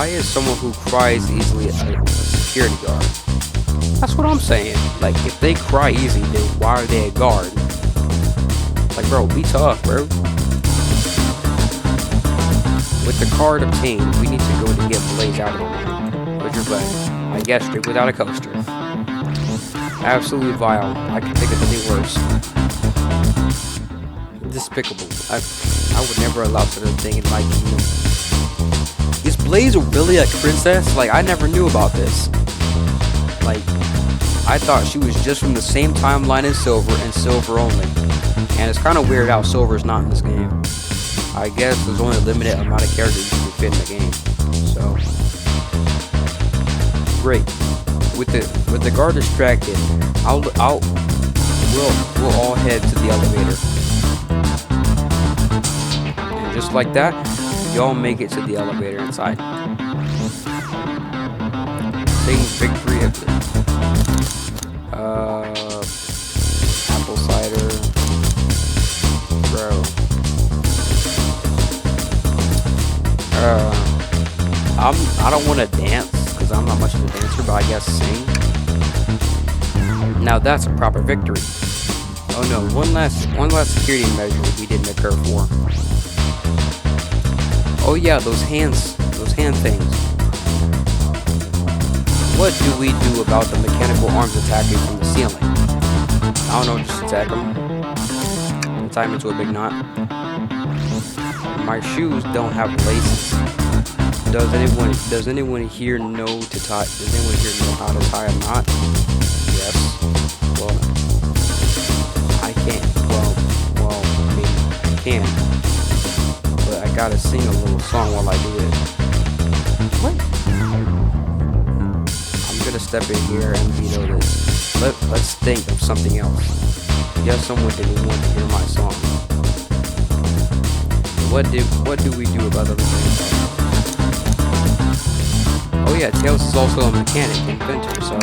is someone who cries easily a security guard? That's what I'm saying. Like, if they cry easy, then why are they a guard? Like, bro, be tough, bro. With the card obtained, we need to go to get Blaze out of the room. What's your plan? I guess straight without a coaster. Absolutely vile. I can think of nothing worse. Despicable. I would never allow such a thing in my kingdom. Is Blaze really a princess? Like, I never knew about this. Like, I thought she was just from the same timeline as Silver and Silver only. And it's kind of weird how Silver's not in this game. I guess there's only a limited amount of characters you can fit in the game. So, great. With the guard distracted, we'll all head to the elevator. And just like that, y'all make it to the elevator inside. Sing victory at the apple cider, bro. I don't want to dance because I'm not much of a dancer, but I guess sing. Now that's a proper victory. Oh no, one last security measure we didn't occur for. Oh yeah, those hand things. What do we do about the mechanical arms attacking from the ceiling? I don't know, just attack them. Tie them into a big knot. My shoes don't have laces. Does anyone here know how to tie a knot? Yes. Well, I can't. Well, I mean, I can. But I gotta sing a little song while I do it. What? I'm gonna step in here and veto this. Let's think of something else. Yes, someone didn't want to hear my song. What do we do about other things? Oh yeah, Tails is also a mechanic, inventor, so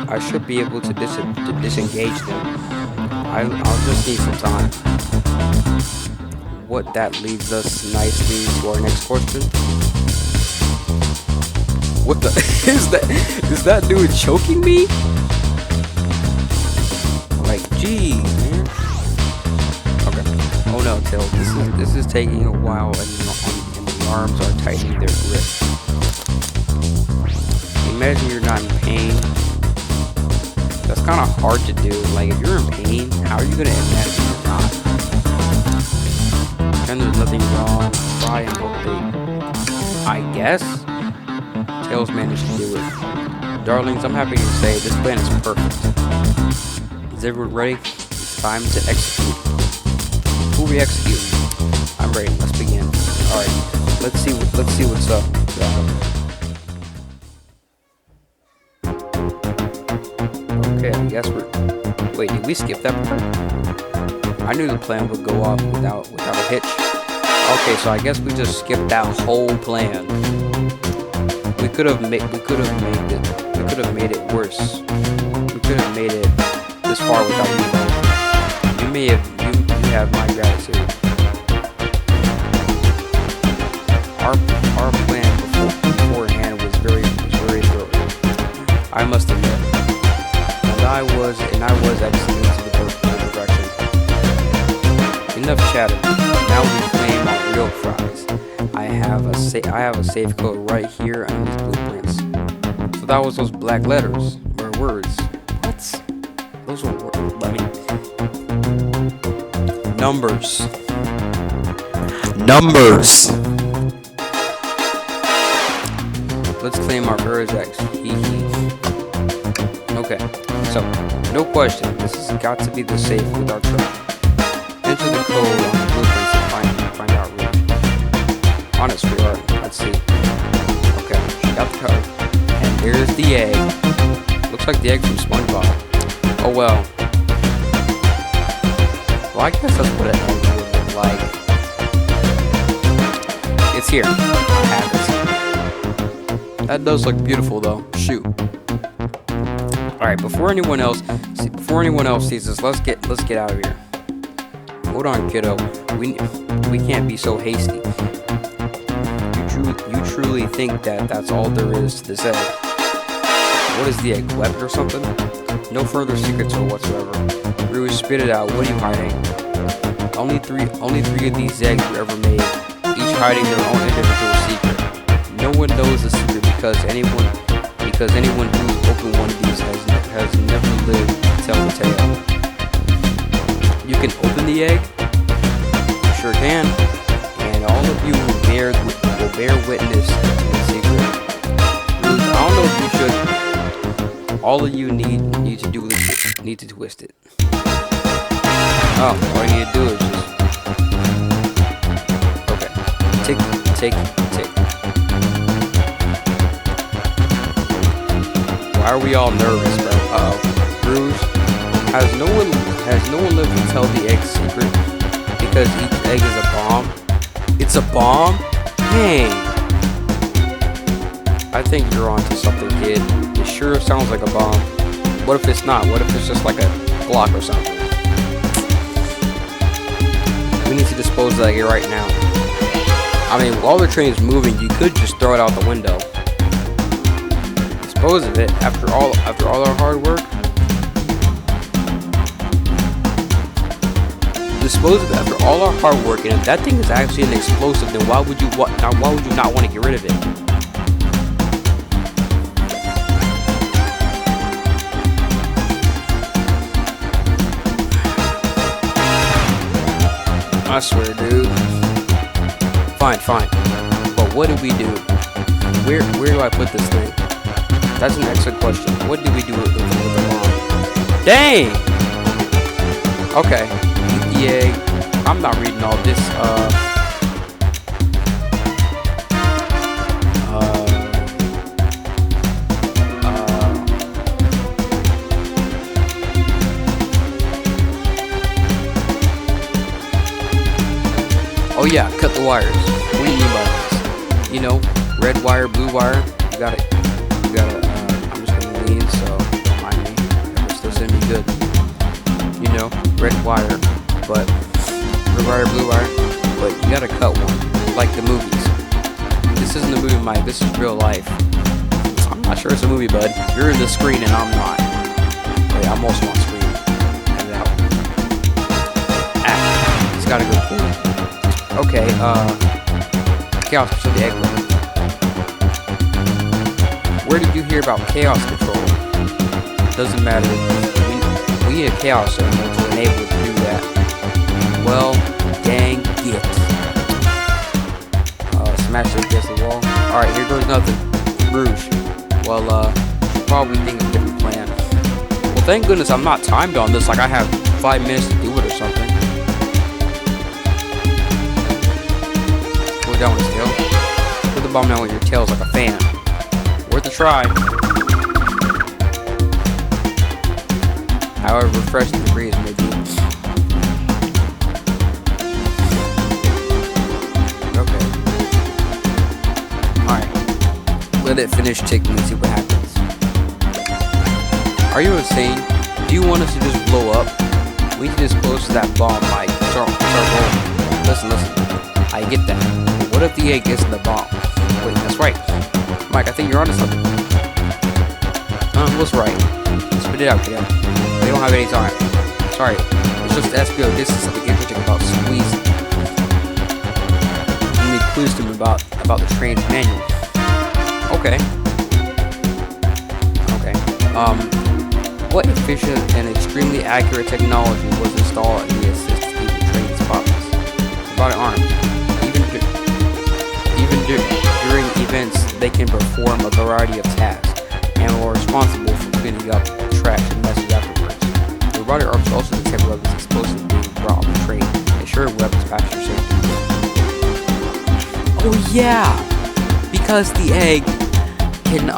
I should be able to disengage them. I'll just need some time. That leads us nicely to our next question. What the is that? Is that dude choking me? Like, geez, man. Okay. Oh no, Tails. This is taking a while, and the arms are tightening their grip. Imagine you're not in pain. That's kind of hard to do. Like, if you're in pain, how are you gonna imagine you're not? Pretend there's nothing wrong. Try and hope they. I guess. Tails managed to do it. Darlings, I'm happy to say this plan is perfect. Is everyone ready? It's time to execute. Who we execute? I'm ready. Let's begin. All right. Let's see what's up. Okay, I guess we're. Wait, did we skip that part? I knew the plan would go off without a hitch. Okay, so I guess we just skipped that whole plan. We could have made it worse. We could have made it this far without you. You have my gratitude. Our plan beforehand was very thorough. I must admit. And I was excellent to the perfection. Enough chatter. Now we claim our real prize. I have a safe code right here on these blueprints. So that was those black letters or words. What? Those were words. Numbers. Let's claim our Urzex. Okay, so no question. This has got to be the safe with our truck. Enter the code on the blueprints and find out route. Honest, we are. Let's see. Okay, got the code. And here's the egg. Looks like the egg from SpongeBob. Oh well. Well, I guess that's what an egg would look like. It's here. I have it. That does look beautiful, though. Shoot. All right. Before anyone else sees this, let's get out of here. Hold on, kiddo. We can't be so hasty. You truly think that's all there is to this egg? What is the egg, weapon or something? No further secrets or whatsoever. Rouge, spit it out. What are you hiding? Only three of these eggs were ever made, each hiding their own individual secret. No one knows the secret because anyone who's opened one of these has never lived to tell the tale. You can open the egg? You sure can. And all of you will bear witness to the secret. Rouge, I don't know if you should. All of you need to twist it. Oh, all you need to do is just... Okay. Tick. Why are we all nervous, bro? Uh-oh. Rouge, has no one lived to tell the egg's secret? Because each egg is a bomb? It's a bomb? Dang. I think you're onto something, kid. It sure sounds like a bomb. What if it's not? What if it's just like a Glock or something? We need to dispose of that egg right now. I mean, while the train's moving, you could just throw it out the window. Dispose of it after all our hard work. Dispose of it after all our hard work, and if that thing is actually an explosive, then why would you not want to get rid of it? I swear, dude. Fine. But what do we do? Where do I put this thing? That's an excellent question. What do we do with the bomb? Dang! Okay. Eat the egg. I'm not reading all this. Oh yeah, cut the wires. What do you mean by this? You know, red wire, blue wire. You got it. I'm just gonna lean, so don't mind me. It's still sending me good. You know, red wire, but red wire, blue wire. But you gotta cut one, like the movies. This isn't a movie, Mike. This is real life. I'm not sure it's a movie, bud. You're in the screen and I'm not. Wait, I'm also on screen. Cut it out. It's got a good point. Okay, Chaos Control the egg room. Where did you hear about Chaos Control? Doesn't matter. We need a Chaos Emerald to enable it to do that. Well, dang it. Smash it against the wall. Alright, here goes nothing. Rouge. Well, probably think of a different plan. Well, thank goodness I'm not timed on this, like I have 5 minutes to do it or something. Pull it down with his tail. Put the bomb down with your tails like a fan. Worth a try. However refreshing the breeze may be. Okay. Alright. Let it finish ticking and see what happens. Are you insane? Do you want us to just blow up? We need to dispose of that bomb, Mike. Start rolling. Listen. I get that. But what if the egg gets in the bomb? Wait, that's right. Mike, I think you're onto something. What's right? Spit it out, kiddo. We don't have any time. Sorry. It's just SBO. This is something interesting about squeezing. Let me quiz him about the train's manual. Okay. What efficient and extremely accurate technology was installed in the assist to keep the train spotless? Robotic arms. Even during events, they can perform a variety of tasks and are responsible for cleaning up trash and messes afterwards. The robotic arms also detect weapons explosives being brought on the train, ensuring weapons passenger safety. Oh yeah! Because the egg can,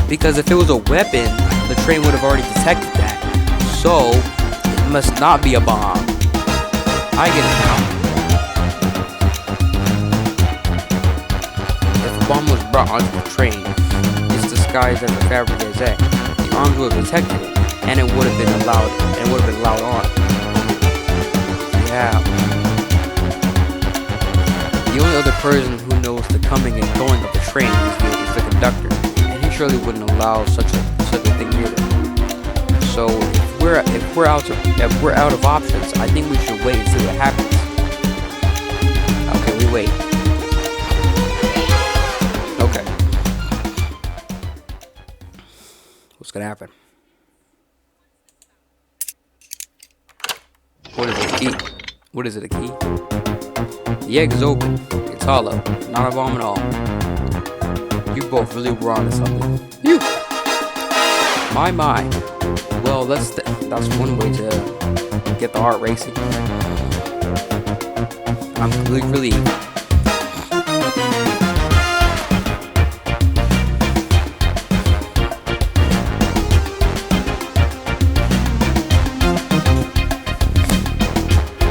because if it was a weapon, the train would have already detected that. So, it must not be a bomb. I get it now. If a bomb was brought onto the train, it's disguised as a Fabergé, the arms would have detected it, and it would have been allowed on. Yeah. The only other person who knows the coming and going of the train is the conductor, and he surely wouldn't allow such a thing either. So if we're out of options, I think we should wait and see what happens. Okay, we wait. Okay. What's gonna happen? What is it? A key? What is it? A key? The egg is open. It's hollow. Not a bomb at all. You both really were onto something. You. My. Well, that's one way to get the heart racing. I'm completely relieved.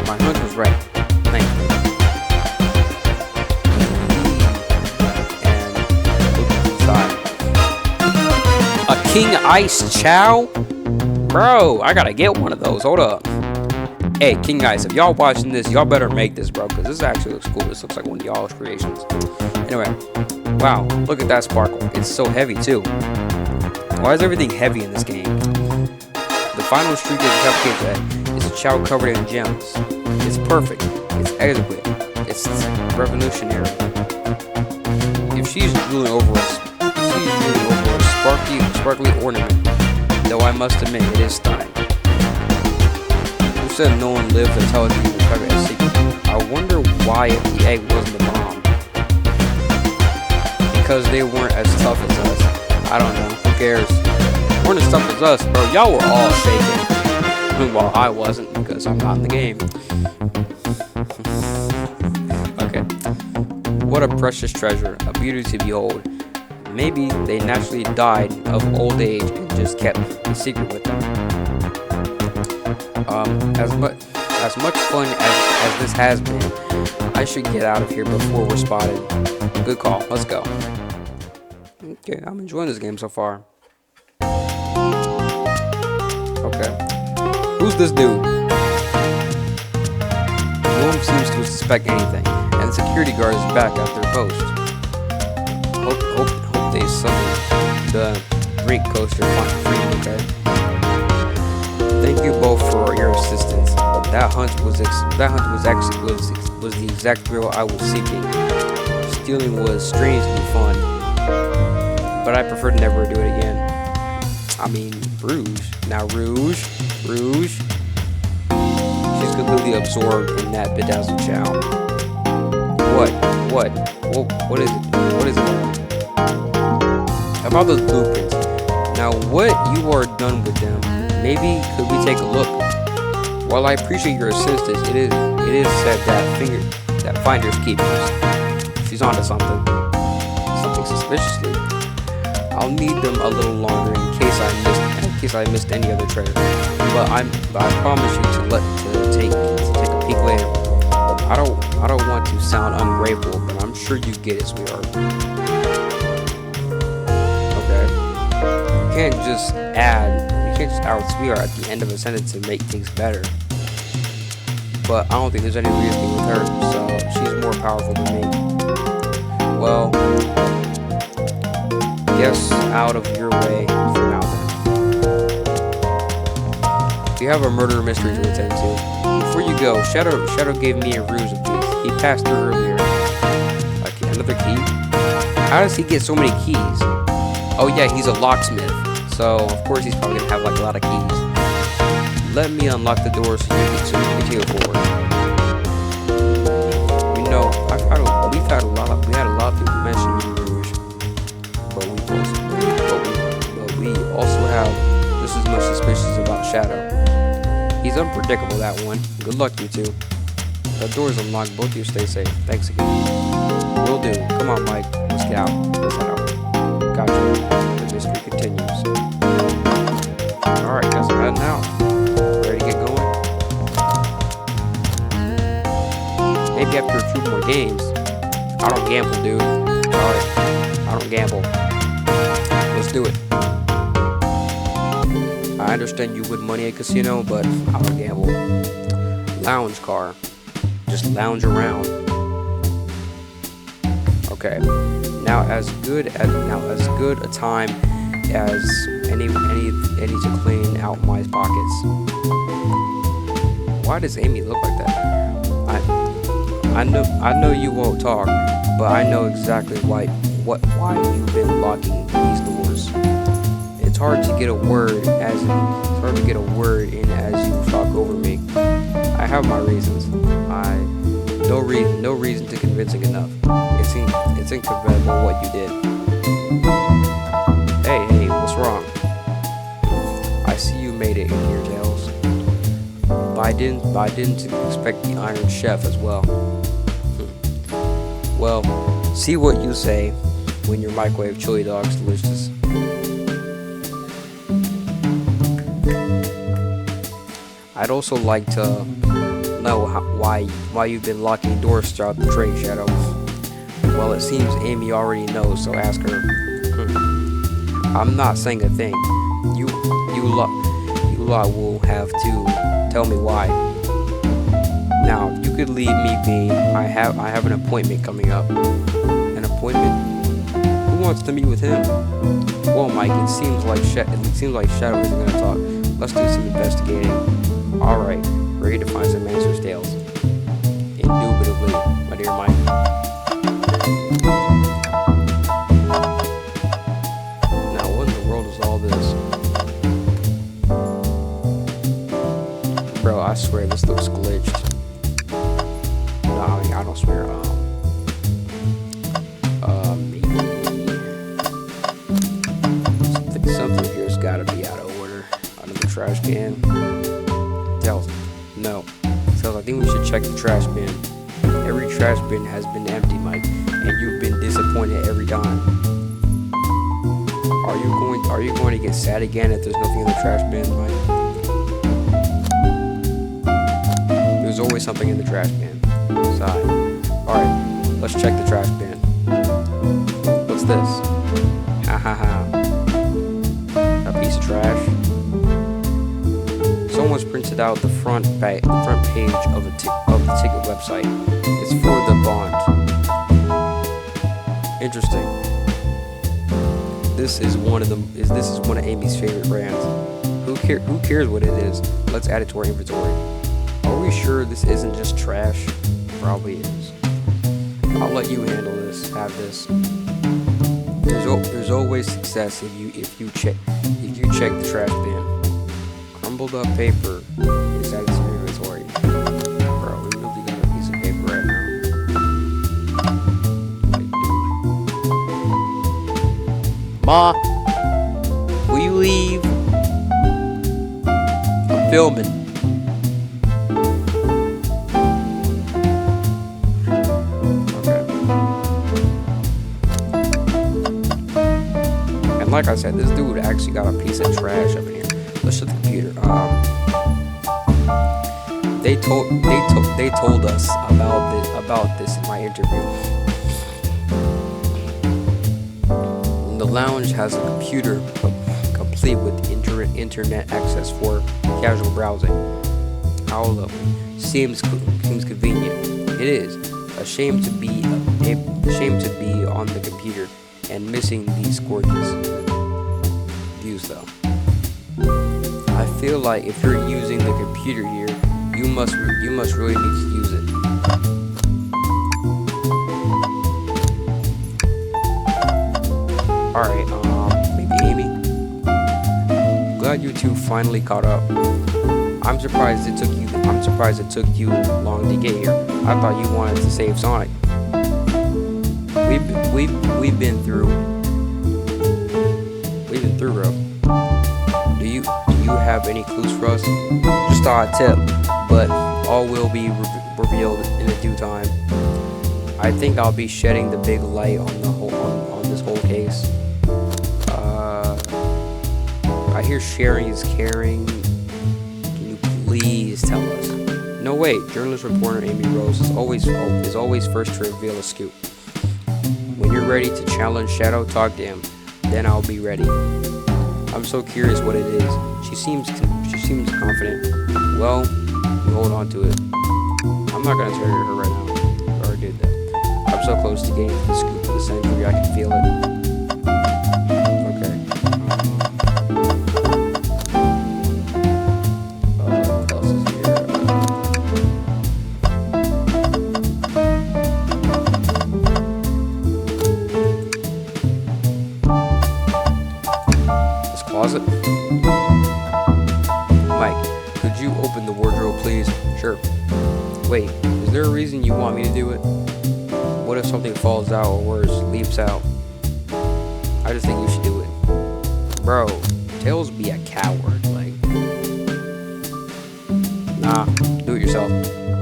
My hunch was right. Thank you. And look inside. A King Ice Chow? Bro, I gotta get one of those. Hold up. Hey, King Ice, if y'all watching this, y'all better make this, bro, because this actually looks cool. This looks like one of y'all's creations. Anyway, wow, look at that sparkle. It's so heavy, too. Why is everything heavy in this game? The final streak of the cupcake is a chow covered in gems. It's perfect. It's adequate. It's revolutionary. If she's drooling over a sparkly ornament, though I must admit it is stunning. Who said no one lives to tell us even a secret? I wonder why if the egg wasn't a bomb. Because they weren't as tough as us. I don't know. Who cares? Weren't as tough as us, bro. Y'all were all shaking. Well, I wasn't because I'm not in the game. Okay. What a precious treasure. A beauty to behold. Maybe they naturally died of old age and just kept the secret with them. As much fun as this has been, I should get out of here before we're spotted. Good call. Let's go. Okay, I'm enjoying this game so far. Okay. Who's this dude? No one seems to suspect anything, and the security guard is back at their post. Hope they summon the drink coaster free, okay? Thank you both for your assistance. That hunt was the exact thrill I was seeking. Stealing was strangely fun, but I prefer to never do it again. I mean, Rouge. Now Rouge. She's completely absorbed in that bedazzled chow. What is it? About those blueprints. Now, what you are done with them? Maybe could we take a look? While I appreciate your assistance, it is said that finders keepers. She's onto something suspiciously. I'll need them a little longer in case I missed any other treasure. But I promise you to take a peek later. I don't want to sound ungrateful, but I'm sure you get it, sweetheart. Okay. You can't just add sweetheart at the end of a sentence to make things better. But I don't think there's any weird thing with her, so she's more powerful than me. Well, guess out of your way for now then. We have a murder mystery to attend to. Before you go, Shadow gave me a ruse of these. He passed through earlier. Like another key? How does he get so many keys? Oh yeah, he's a locksmith. So of course he's probably gonna have like a lot of keys. Let me unlock the door so you can continue forward. You know, we had a lot of people mention Rouge, but we also have just as much suspicions about Shadow. He's unpredictable, that one. Good luck, you two. The door's unlocked. Both of you stay safe. Thanks again. Will do. Come on, Mike. Let's get out. Let's head out. Gotcha. The mystery continues. Alright, guys, I'm heading out. Ready to get going? Maybe after a few more games. I don't gamble, dude. Alright. I don't gamble. Let's do it. I understand you win money at casino, but I don't gamble. Lounge car. Just lounge around. Okay. Now as good a time as any to clean out my pockets. Why does Amy look like that? I know you won't talk, but I know exactly why you've been locking these doors. It's hard to get a word in as you talk over me. I have my reasons. No reason to convincing enough. It's inconceivable what you did. Hey, what's wrong? I see you made it in here, Tails. But I didn't expect the Iron Chef as well. Well, see what you say when your microwave chili dog's delicious. I'd also like to know why you've been locking doors throughout the train, Shadow. Well, it seems Amy already knows, so ask her. I'm not saying a thing. You lot will have to tell me why. Now, you could leave me be. I have an appointment coming up. An appointment? Who wants to meet with him? Well, Mike, it seems like Shadow isn't gonna talk. Let's do some investigating. All right, ready to find some answers, Tails. Indubitably, my dear Mike. Now, what in the world is all this? Bro, I swear this looks glitched. No, I don't swear. Maybe something here's gotta be out of order. Another trash can. Tails, no. Tails, I think we should check the trash bin. Every trash bin has been empty, Mike, and you've been disappointed every time. Are you going to get sad again if there's nothing in the trash bin, Mike? There's always something in the trash bin. Sigh. Alright, let's check the trash bin. What's this? Ha ha ha. A piece of trash. Someone's printed out the front page of the ticket website. It's for the bond. Interesting. This is one of Amy's favorite brands. Who cares what it is? Let's add it to our inventory. Are we sure this isn't just trash? Probably is. I'll let you handle this. Have this. There's always success if you check the trash bin. Crumbled up paper is added to your inventory. Bro, we really got a piece of paper right now. Ma, will you leave? I'm filming. Okay. And like I said, this dude actually got a piece of trash up in here. Let's shut the computer. They told us about this in my interview. The lounge has a computer complete with internet access for casual browsing. How lovely! Seems convenient. It is a shame to be on the computer and missing these gorgeous views, though. I feel like if you're using the computer here, you must really need to use it. Alright, maybe Amy. Glad you two finally caught up. I'm surprised it took you long to get here. I thought you wanted to save Sonic. We've been through rough. Do you have any clues for us? Just thought I'd tip, but all will be revealed in a due time. I think I'll be shedding the big light on this whole case. I hear sharing is caring. Can you please tell us? No, wait. Journalist reporter Amy Rose is always first to reveal a scoop. When you're ready to challenge Shadow, talk to him. Then I'll be ready. I'm so curious what it is. She seems confident. Well, you hold on to it. I'm not gonna target her right now. I already did that. I'm so close to getting the scoop of the century. I can feel it. Okay. What else is here? This closet. Mike, could you open the wardrobe, please? Sure. Wait, is there a reason you want me to do it? What if something falls out or worse, leaps out? I just think you should do it. Bro, Tails be a coward, like. Nah, do it yourself.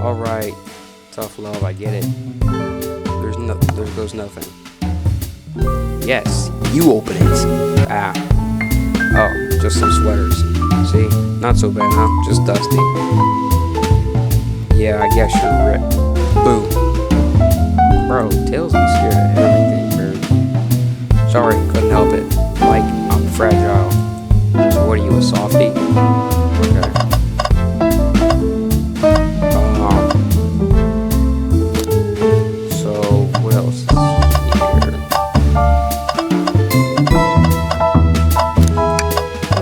Alright, tough love, I get it. There goes nothing. Yes, you open it. Ah. Oh, just some sweaters. See, not so bad, huh? Just dusty. Yeah, I guess you're right. Boo. Bro, Tails be scared of everything, bro. Sorry, couldn't help it. Like, I'm fragile. So what are you, a softie? Okay. So, what else is here?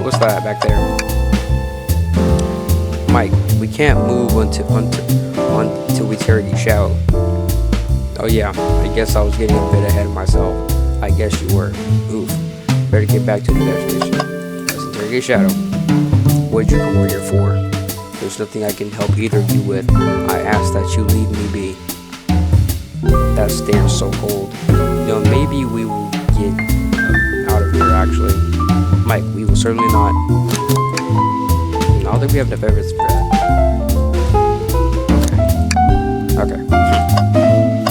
What's that back there? Mike, we can't move until we interrogate Shadow. Oh yeah, I guess I was getting a bit ahead of myself. I guess you were. Oof. Better get back to the destination. Let's interrogate Shadow. What did you come over here for? There's nothing I can help either of you with. I ask that you leave me be. That stare's so cold. No, maybe we will get out of here, actually. Mike, we will certainly not. I don't think we have enough evidence for that. Okay.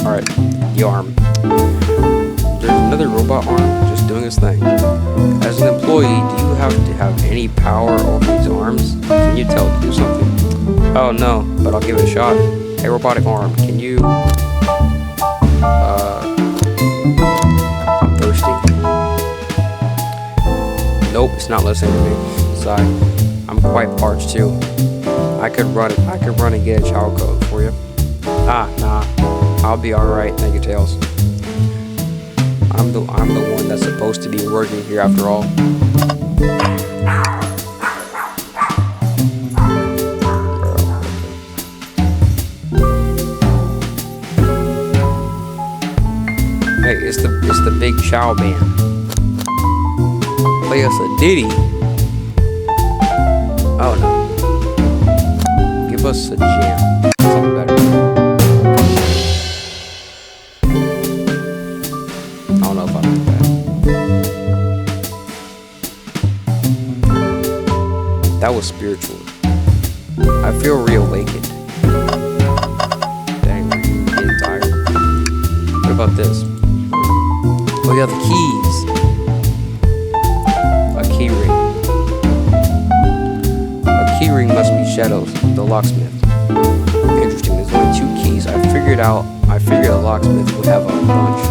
Alright, the arm. There's another robot arm just doing its thing. As an employee, do you have to have any power over these arms? Can you tell it to do something? Oh no, but I'll give it a shot. Hey, robotic arm, can you... I'm thirsty. Nope, it's not listening to me. Sigh. I'm quite parched too. I could run and get a child code for you. Ah, nah. I'll be alright, thank you, Tails. I'm the one that's supposed to be working here after all. Hey, it's the Big Chow Band. Play us a ditty. Oh no. Give us a jam. Something better. I don't know if I like that. That was spiritual. I feel reawakened. Dang, are you getting tired? What about this? Oh, you have the keys. A key ring. A key ring must be Shadows, the locksmith. Interesting, there's only 2 keys. I figured a locksmith would have a bunch.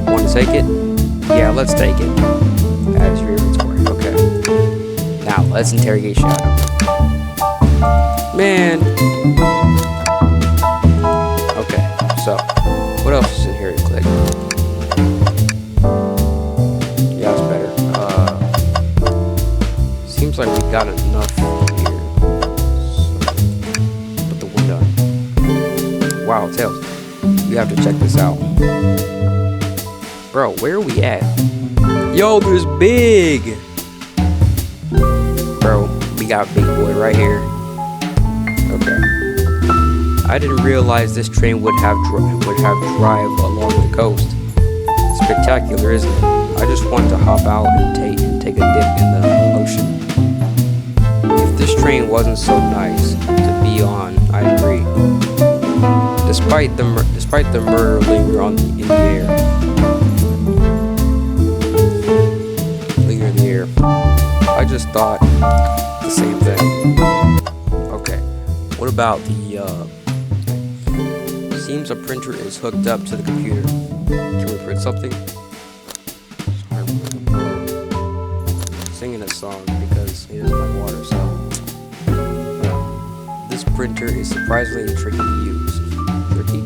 Want to take it? Yeah, let's take it. Add to your inventory. Okay. Now, let's interrogate Shadow. Man. Okay, so, what else is in here to click? Yeah, it's better. Seems like we got enough here. So, put the window. Wow, Tails. You have to check this out. Bro, where are we at? Yo, there's Big! Bro, we got Big Boy right here. Okay. I didn't realize this train would have drive along the coast. Spectacular, isn't it? I just want to hop out and take a dip in the ocean. If this train wasn't so nice to be on, I'd agree. Despite the murder linger in the air. I just thought the same thing. Okay, what about the seems a printer is hooked up to the computer. Can we print something? Sorry, I'm singing a song because it is my water, so this printer is surprisingly tricky to use. Tricky?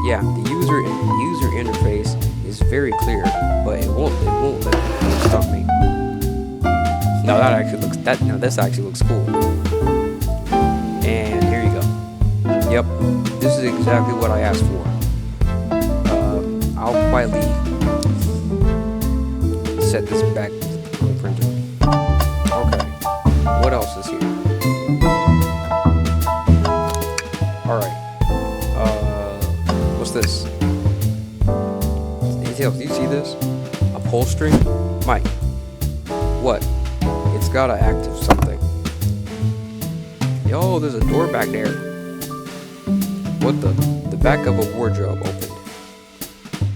Yeah, the user interface is very clear, but it won't let me stop me. Now this actually looks cool. And here you go. Yep, this is exactly what I asked for. I'll quietly set this back on the printer. Okay, what else is here? Alright. What's this? Details, do you see this? A pull string? Mike. What? It's got to active something. Yo, there's a door back there. What the? The back of a wardrobe opened.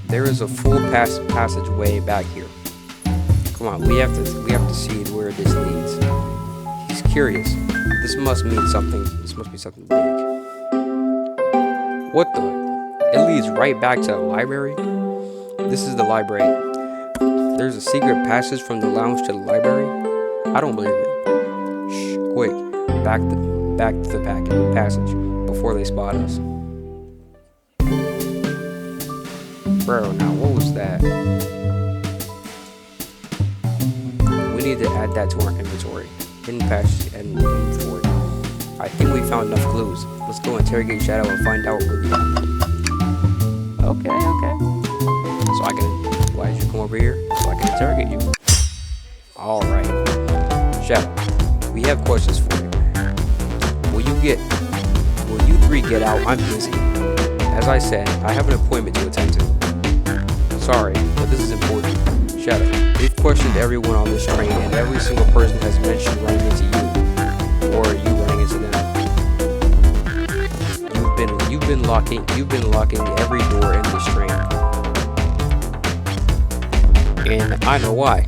There is a full passageway back here. Come on, we have to see where this leads. He's curious. This must mean something. This must be something big. What the? It leads right back to the library. This is the library. There's a secret passage from the lounge to the library. I don't believe it. Shh, quick. Back to the passage before they spot us. Bro, now what was that? We need to add that to our inventory. Hidden passage and inventory. I think we found enough clues. Let's go interrogate Shadow and find out what we're doing. Okay. So why did you come over here? So I can interrogate you. Alright. Shadow, we have questions for you. Will you 3 get out? I'm busy. As I said, I have an appointment to attend to. Sorry, but this is important. Shadow, we've questioned everyone on this train, and every single person has mentioned running into you, or you running into them. You've been locking every door in this train, and I know why.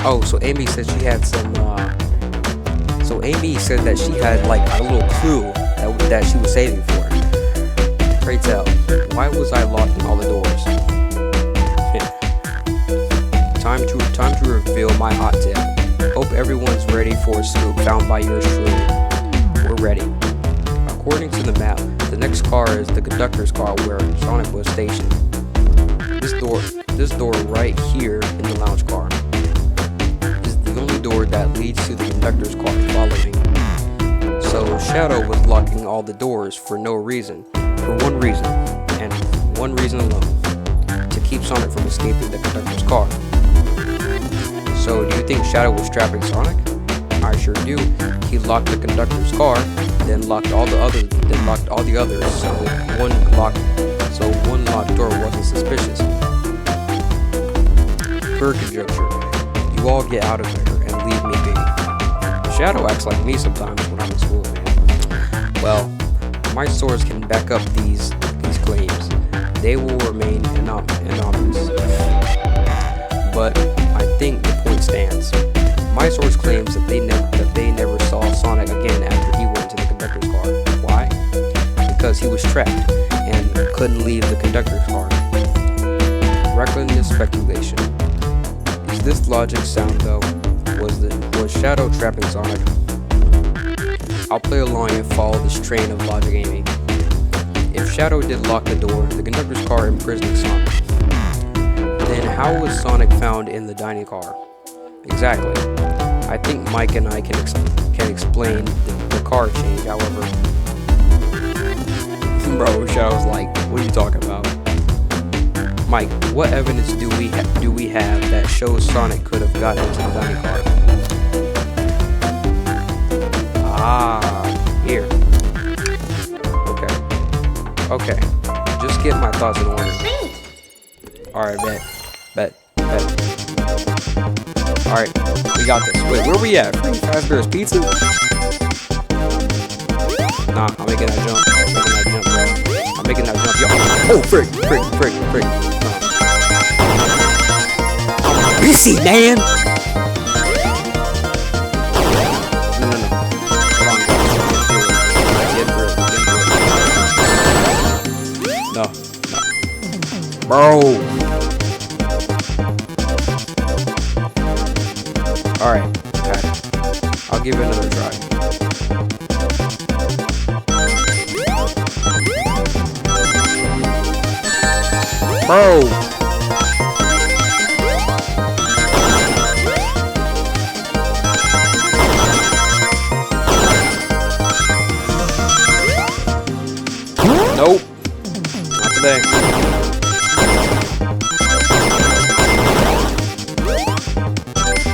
Oh, so Amy said she had some. So Amy said that she had like a little clue that she was saving for. Pray tell, why was I locking all the doors? Time to reveal my hot tip. Hope everyone's ready for a scoop found by yours truly. We're ready. According to the map, the next car is the conductor's car where Sonic was stationed. This door right here in the lounge car is the only door that leads to the conductor's car following. So Shadow was locking all the doors for no reason. For one reason, and one reason alone. To keep Sonic from escaping the conductor's car. So do you think Shadow was trapping Sonic? I sure do. He locked the conductor's car, then locked all the others, so one locked door wasn't suspicious. Per conjecture, you all get out of there and leave me be. Shadow acts like me sometimes when I'm in school, man. Well, my source can back up these claims. They will remain anonymous. But I think the point stands. My source claims that they never saw Sonic again after he went to the conductor's car. Why? Because he was trapped and couldn't leave the conductor's car. Reckless speculation. Is this logic sound though? Was Shadow trapping Sonic? I'll play along and follow this train of logic aiming. If Shadow did lock the door, the conductor's car imprisoned Sonic, then how was Sonic found in the dining car? Exactly. I think Mike and I can explain the car change, however. Bro, Shadow's like, what are you talking about? Mike, what evidence do we have that shows Sonic could have gotten into the dining car? Ah, here. Okay. Just get my thoughts in order. Alright, bet. Alright, we got this. Wait, where we at? Free Fast Bear's Pizza? Nah, I'm making that jump. I'm making that jump, yo. Oh, frick. PC, man! No. Come on, get through it. No. Bro! Alright, okay. I'll give it another try. Bro! Nope. Not today.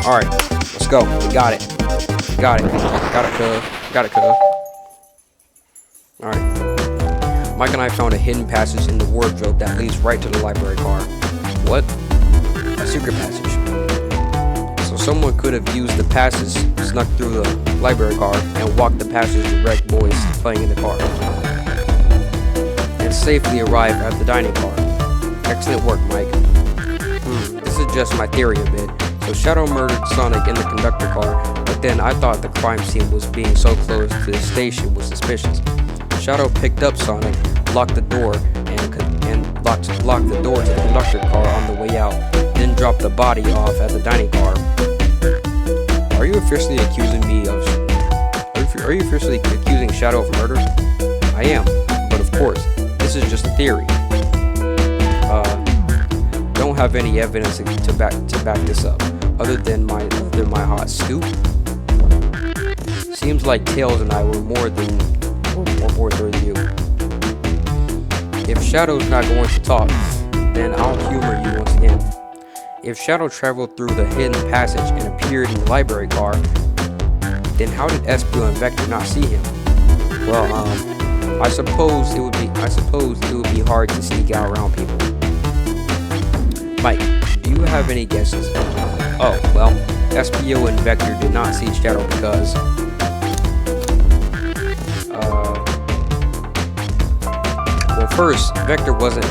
Alright, let's go. We got it. Got it, cuz. Alright. Mike and I found a hidden passage in the wardrobe that leads right to the library car. What? A secret passage. So someone could have used the passage, snuck through the library car, and walked the passage direct boys playing in the car. And safely arrive at the dining car. Excellent work, Mike. This is just my theory a bit. So Shadow murdered Sonic in the conductor car, but then I thought the crime scene was being so close to the station was suspicious. Shadow picked up Sonic, locked the door, and locked the door to the conductor car on the way out, then dropped the body off at the dining car. Are you officially accusing me of... Are you officially accusing Shadow of murder? I am, but of course, this is just a theory. Don't have any evidence to back this up, other than my hot scoop. Seems like Tails and I were more than you. If Shadow's not going to talk, then I'll humor you once again. If Shadow traveled through the hidden passage and appeared in the library car, then how did Espio and Vector not see him? Well, I suppose it would be hard to sneak out around people. Mike, do you have any guesses? Oh, well, Espio and Vector did not see Shadow because... well, first, Vector wasn't...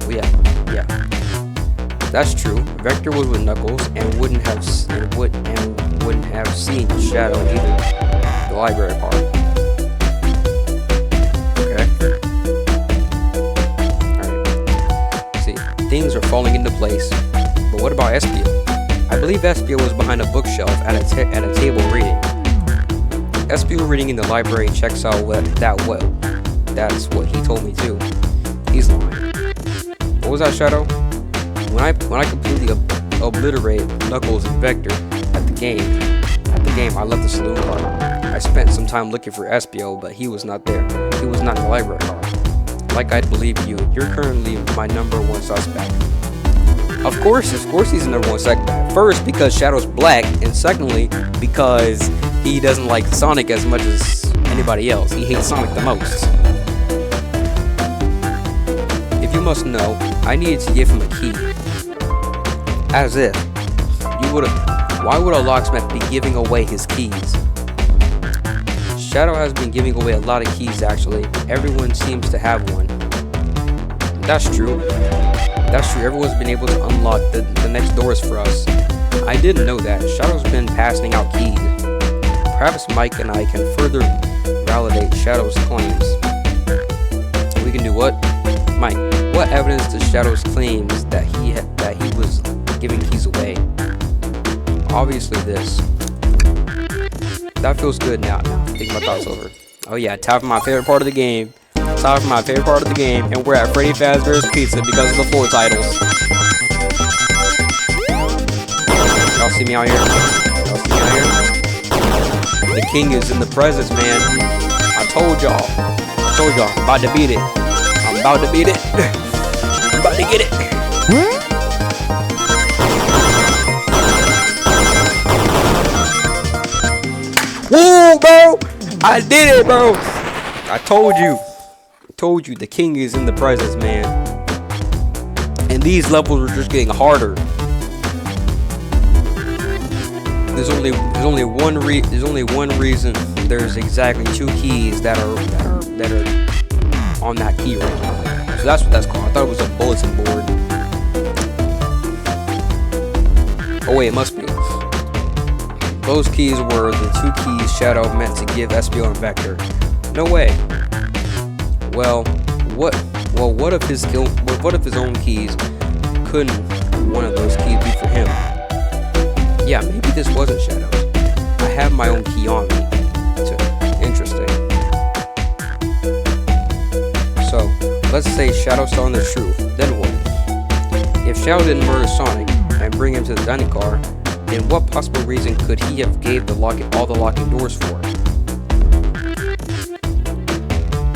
Yeah. That's true. Vector was with Knuckles and wouldn't have seen Shadow either. The library part. Things are falling into place, but what about Espio? I believe Espio was behind a bookshelf at a table reading. Espio reading in the library checks out that's what he told me too. He's lying. What was that, Shadow? When I completely obliterated Knuckles and Vector at the game, I left the saloon car. I spent some time looking for Espio, but he was not there. He was not in the library car. Like I'd believe you. You're currently my #1 suspect. Of course he's the #1 suspect. First, because Shadow's black, and secondly, because he doesn't like Sonic as much as anybody else. He hates Sonic the most. If you must know, I needed to give him a key. As if. You would have... Why would a locksmith be giving away his keys? Shadow has been giving away a lot of keys actually. Everyone seems to have one. That's true. That's true. Everyone's been able to unlock the next doors for us. I didn't know that. Shadow's been passing out keys. Perhaps Mike and I can further validate Shadow's claims. We can do what? Mike, what evidence does Shadow's claims that he was giving keys away? Obviously this. That feels good now. I think my thoughts over. Oh yeah, time for my favorite part of the game. Time for my favorite part of the game, and we're at Freddy Fazbear's Pizza because of the floor titles. Y'all see me out here? Y'all see me out here? The king is in the presence, man. I told y'all. I'm about to beat it. I'm about to beat it. I'm about to get it. Woo, bro! I did it, bro! I told you. The king is in the presence, man. And these levels are just getting harder. There's only one reason there's exactly 2 keys that are on that key right now. So that's what that's called. I thought it was a bulletin board. Oh wait, it must be. Those keys were the 2 keys Shadow meant to give SBO and Vector. No way. Well, what if his own keys couldn't one of those keys be for him? Yeah, maybe this wasn't Shadow's. I have my own key on me. Interesting. So, let's say Shadow's telling the truth. Then what? If Shadow didn't murder Sonic and bring him to the dining car, then what possible reason could he have gave all the locking doors for?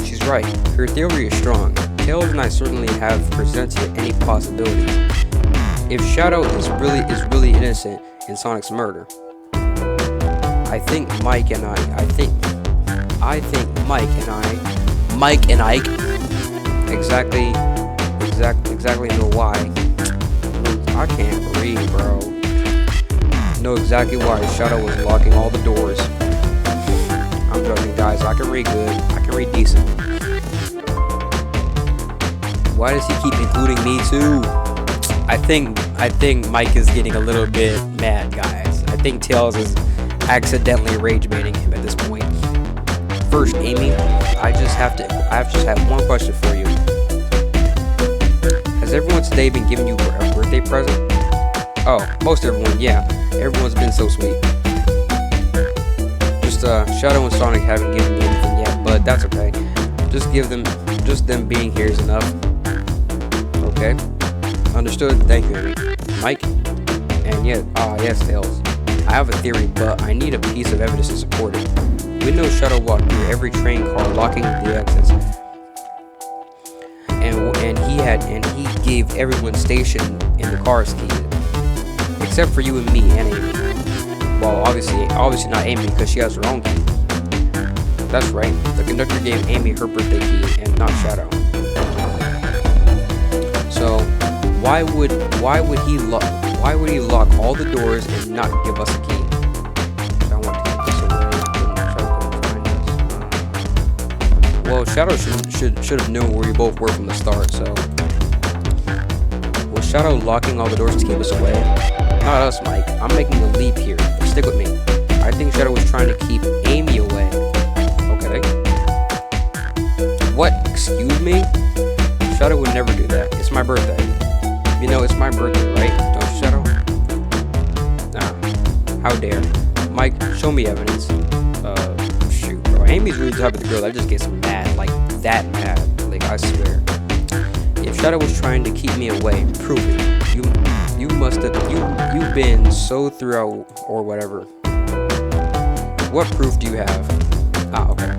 She's right. Her theory is strong. Tails and I certainly have presented any possibilities. If Shadow is really innocent in Sonic's murder, I think Mike and Ike exactly know why. I can't read, bro. Know exactly why Shadow was locking all the doors. I'm joking, guys. I can read good. I can read decent. Why does he keep including me too? I think Mike is getting a little bit mad, guys. I think Tails is accidentally rage baiting him at this point. First, Amy, I just have one question for you. Has everyone today been giving you a birthday present? Oh, most everyone, yeah. Everyone's been so sweet. Just Shadow and Sonic haven't given me anything yet, but that's okay. Just them being here is enough. Okay. Understood. Thank you, Amy. Mike? And yes, Tails. I have a theory, but I need a piece of evidence to support it. We know Shadow walked through every train car, locking the exits. And he gave everyone stationed in the cars keys. Except for you and me and Amy. Well, obviously not Amy because she has her own key. That's right. The conductor gave Amy her birthday key and not Shadow. So why would he lock all the doors and not give us a key? So I want to get this away. Well, Shadow should have known where we both were from the start. So was Shadow locking all the doors to keep us away? Not us, Mike. I'm making a leap here. Stick with me. I think Shadow was trying to keep Amy away. Okay. What? Excuse me? Shadow would never do that. It's my birthday. You know it's my birthday, right? Don't you, Shadow? Nah. How dare. Mike, show me evidence. Shoot, bro. Amy's really the type of the girl that just gets mad. Like, that mad. Like, I swear. If Shadow was trying to keep me away, prove it. You've been so through or whatever. What proof do you have? Ah, okay.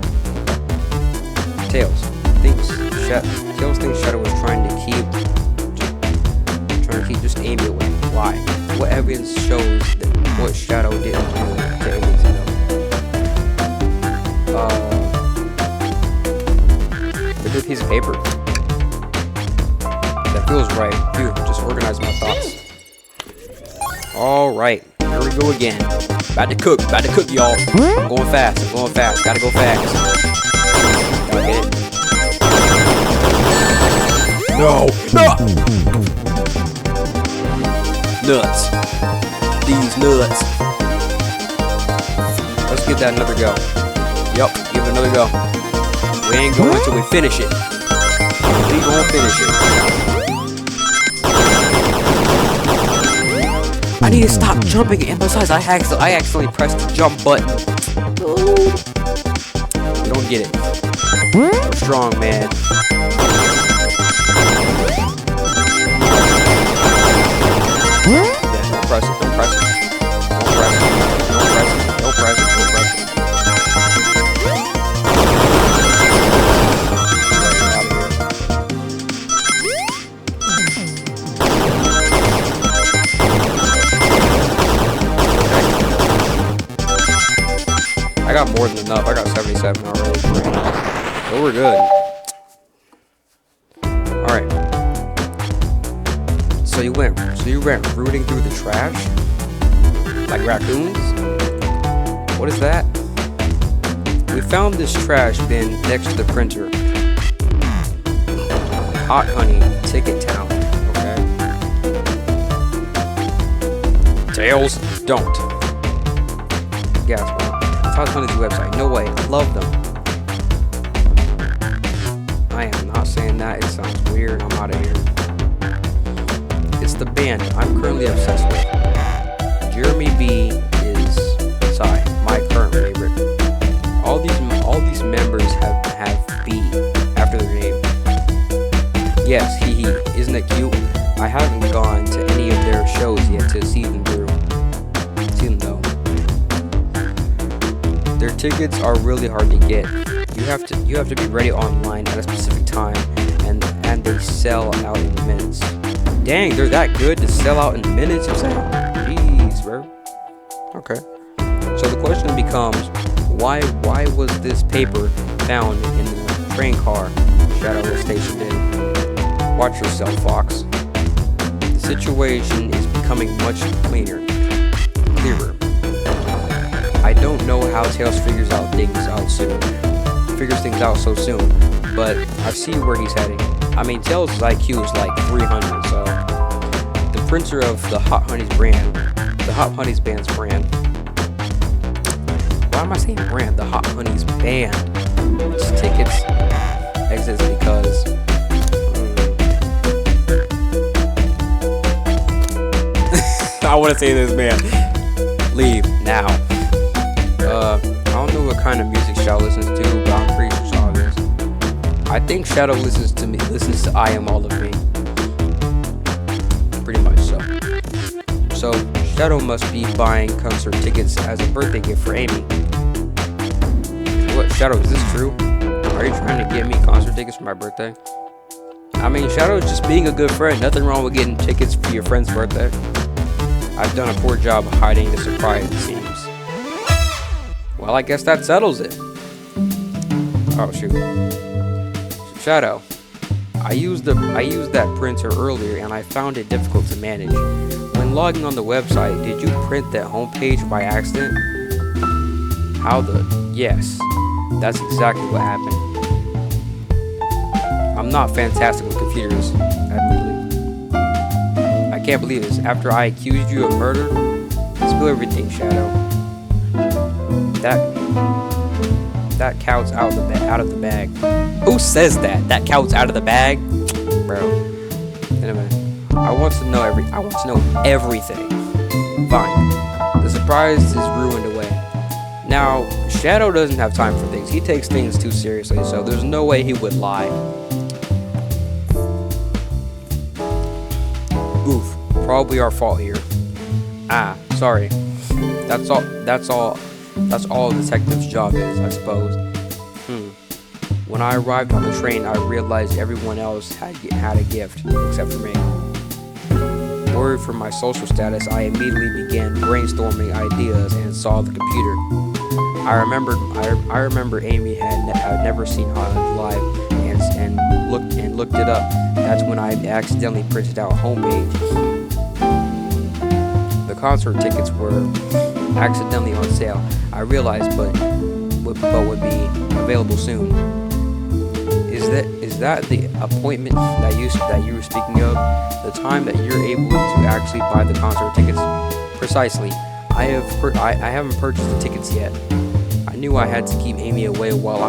Tails thinks Shadow was trying to keep just Amy away. Why? What evidence shows that what Shadow didn't do to Amy to know? Look at a piece of paper. That feels right. Phew, just organize my thoughts. Alright. Here we go again. About to cook, y'all. I'm going fast, Gotta go fast. Gotta get it. No! Nuts. These nuts. Let's give that another go. Yup, give it another go. We ain't going until we finish it. We gonna finish it. I need to stop jumping, and besides, I accidentally pressed the jump button. We don't get it. We're strong, man. Yeah, don't press it. Don't press it. I got more than enough. I got 77 already. So we're good. Alright. So you went rooting through the trash? Like raccoons? What is that? We found this trash bin next to the printer. Hot Honey, Ticket Town. Okay. Tails, don't. Gas one. Hot Honey's website. No way. Love them. I am not saying that. It sounds weird. I'm out of here. It's the band I'm currently obsessed with. Jeremy B is my current favorite. All these members have B after their name. Yes, hee. Isn't it cute? I haven't gone to any of their shows yet to see them though. Their tickets are really hard to get. You have to be ready online at a specific time, and they sell out in minutes. Dang, they're that good to sell out in minutes, you're saying? Jeez, bro. Okay. So the question becomes, why was this paper found in the train car Shadow was stationed in? Watch yourself, Fox. The situation is becoming much clearer. I don't know how Tails figures things out so soon, but I see where he's heading. I mean, Tails' IQ is like 300, so the printer of the Hot Honey's band's brand. Why am I saying brand? The Hot Honey's band. Its tickets exist because I want to say this, man. Leave now. I don't know what kind of music Shadow listens to, but I'm pretty sure it's obvious. I think Shadow listens to I Am All of Me. Pretty much so. So Shadow must be buying concert tickets as a birthday gift for Amy. What, Shadow, is this true? Are you trying to get me concert tickets for my birthday? I mean, Shadow's just being a good friend. Nothing wrong with getting tickets for your friend's birthday. I've done a poor job of hiding the surprise, it seems. Well, I guess that settles it. Oh, shoot. Shadow, I used that printer earlier and I found it difficult to manage. When logging on the website, did you print that homepage by accident? Yes, that's exactly what happened. I'm not fantastic with computers, admittedly. I can't believe this. After I accused you of murder, spill everything, Shadow. That cow's out of the bag. Who says that? That cow's out of the bag, bro. Anyway, I want to know everything. Fine. The surprise is ruined away. Now, Shadow doesn't have time for things. He takes things too seriously, so there's no way he would lie. Oof. Probably our fault here. Sorry. That's all a detective's job is, I suppose. When I arrived on the train, I realized everyone else had a gift, except for me. Worried for my social status, I immediately began brainstorming ideas and saw the computer. I remember Amy had never seen Hot Honey live and looked it up. That's when I accidentally printed out a homepage. The concert tickets were accidentally on sale. I realized, but would be available soon. Is that the appointment that you were speaking of? The time that you're able to actually buy the concert tickets? Precisely. I haven't purchased the tickets yet. I knew I had to keep Amy away while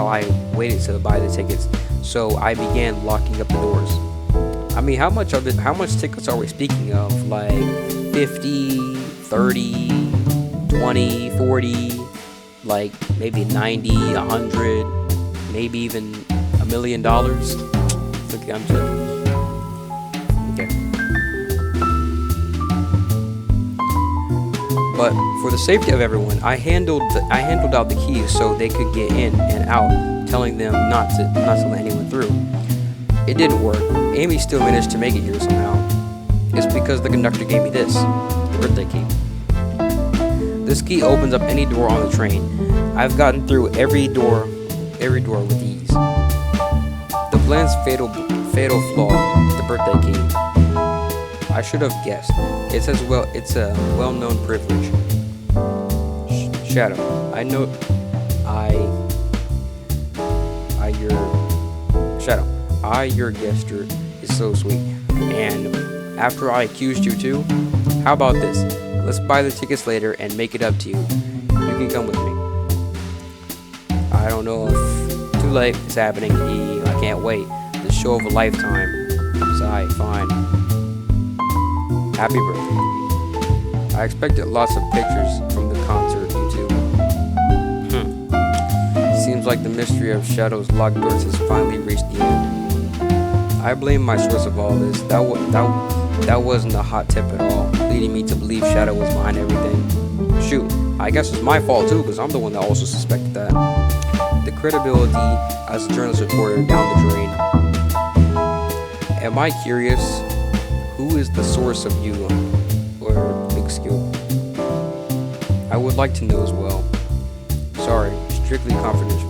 I waited to buy the tickets, so I began locking up the doors. I mean, how much tickets are we speaking of? Like 50, 30, 20, 40, like maybe 90, 100, maybe even $1 million? Look, I'm joking. Okay. But for the safety of everyone, I handled out the keys so they could get in and out, telling them not to let anyone through. It didn't work. Amy still managed to make it here somehow. It's because the conductor gave me this, the birthday key. This key opens up any door on the train. I've gotten through every door with ease. The plan's fatal flaw, the birthday key. I should have guessed. It's a well-known privilege. Shadow, your gesture is so sweet. And after I accused you too, how about this? Let's buy the tickets later and make it up to you. You can come with me. I don't know if too late. It's happening. I can't wait. The show of a lifetime. Sigh, fine. Happy birthday. I expected lots of pictures from the concert, you two. Seems like the mystery of Shadow's locked doors has finally reached the end. I blame my source of all this. That wasn't a hot tip at all, leading me to believe Shadow was behind everything. Shoot, I guess it's my fault too, because I'm the one that also suspected that. The credibility as a journalist reporter down the drain. Am I curious? Who is the source of you, or Big Skill? I would like to know as well. Sorry, strictly confidential.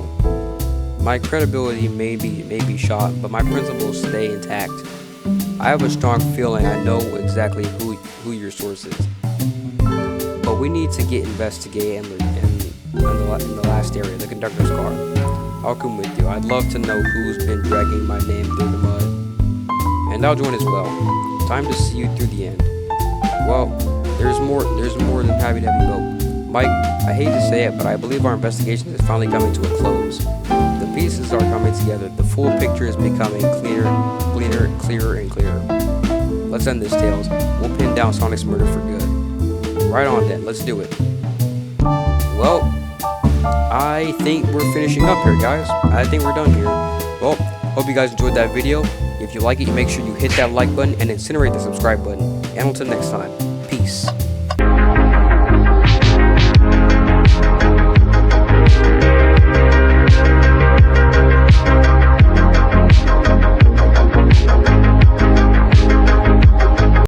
My credibility may be shot, but my principles stay intact. I have a strong feeling I know exactly who your source is. But we need to get investigated in the last area, the conductor's car. I'll come with you. I'd love to know who's been dragging my name through the mud. And I'll join as well. Time to see you through the end. Well, there's more than happy to have you go. Mike, I hate to say it, but I believe our investigation is finally coming to a close. The pieces are coming together. The full picture is becoming clearer and clearer. Let's end this, Tails. We'll pin down Sonic's murder for good. Right on then, let's do it. Well, I think we're finishing up here, guys. I think we're done here. Well, hope you guys enjoyed that video. If you like it, make sure you hit that like button and incinerate the subscribe button. And until next time, peace.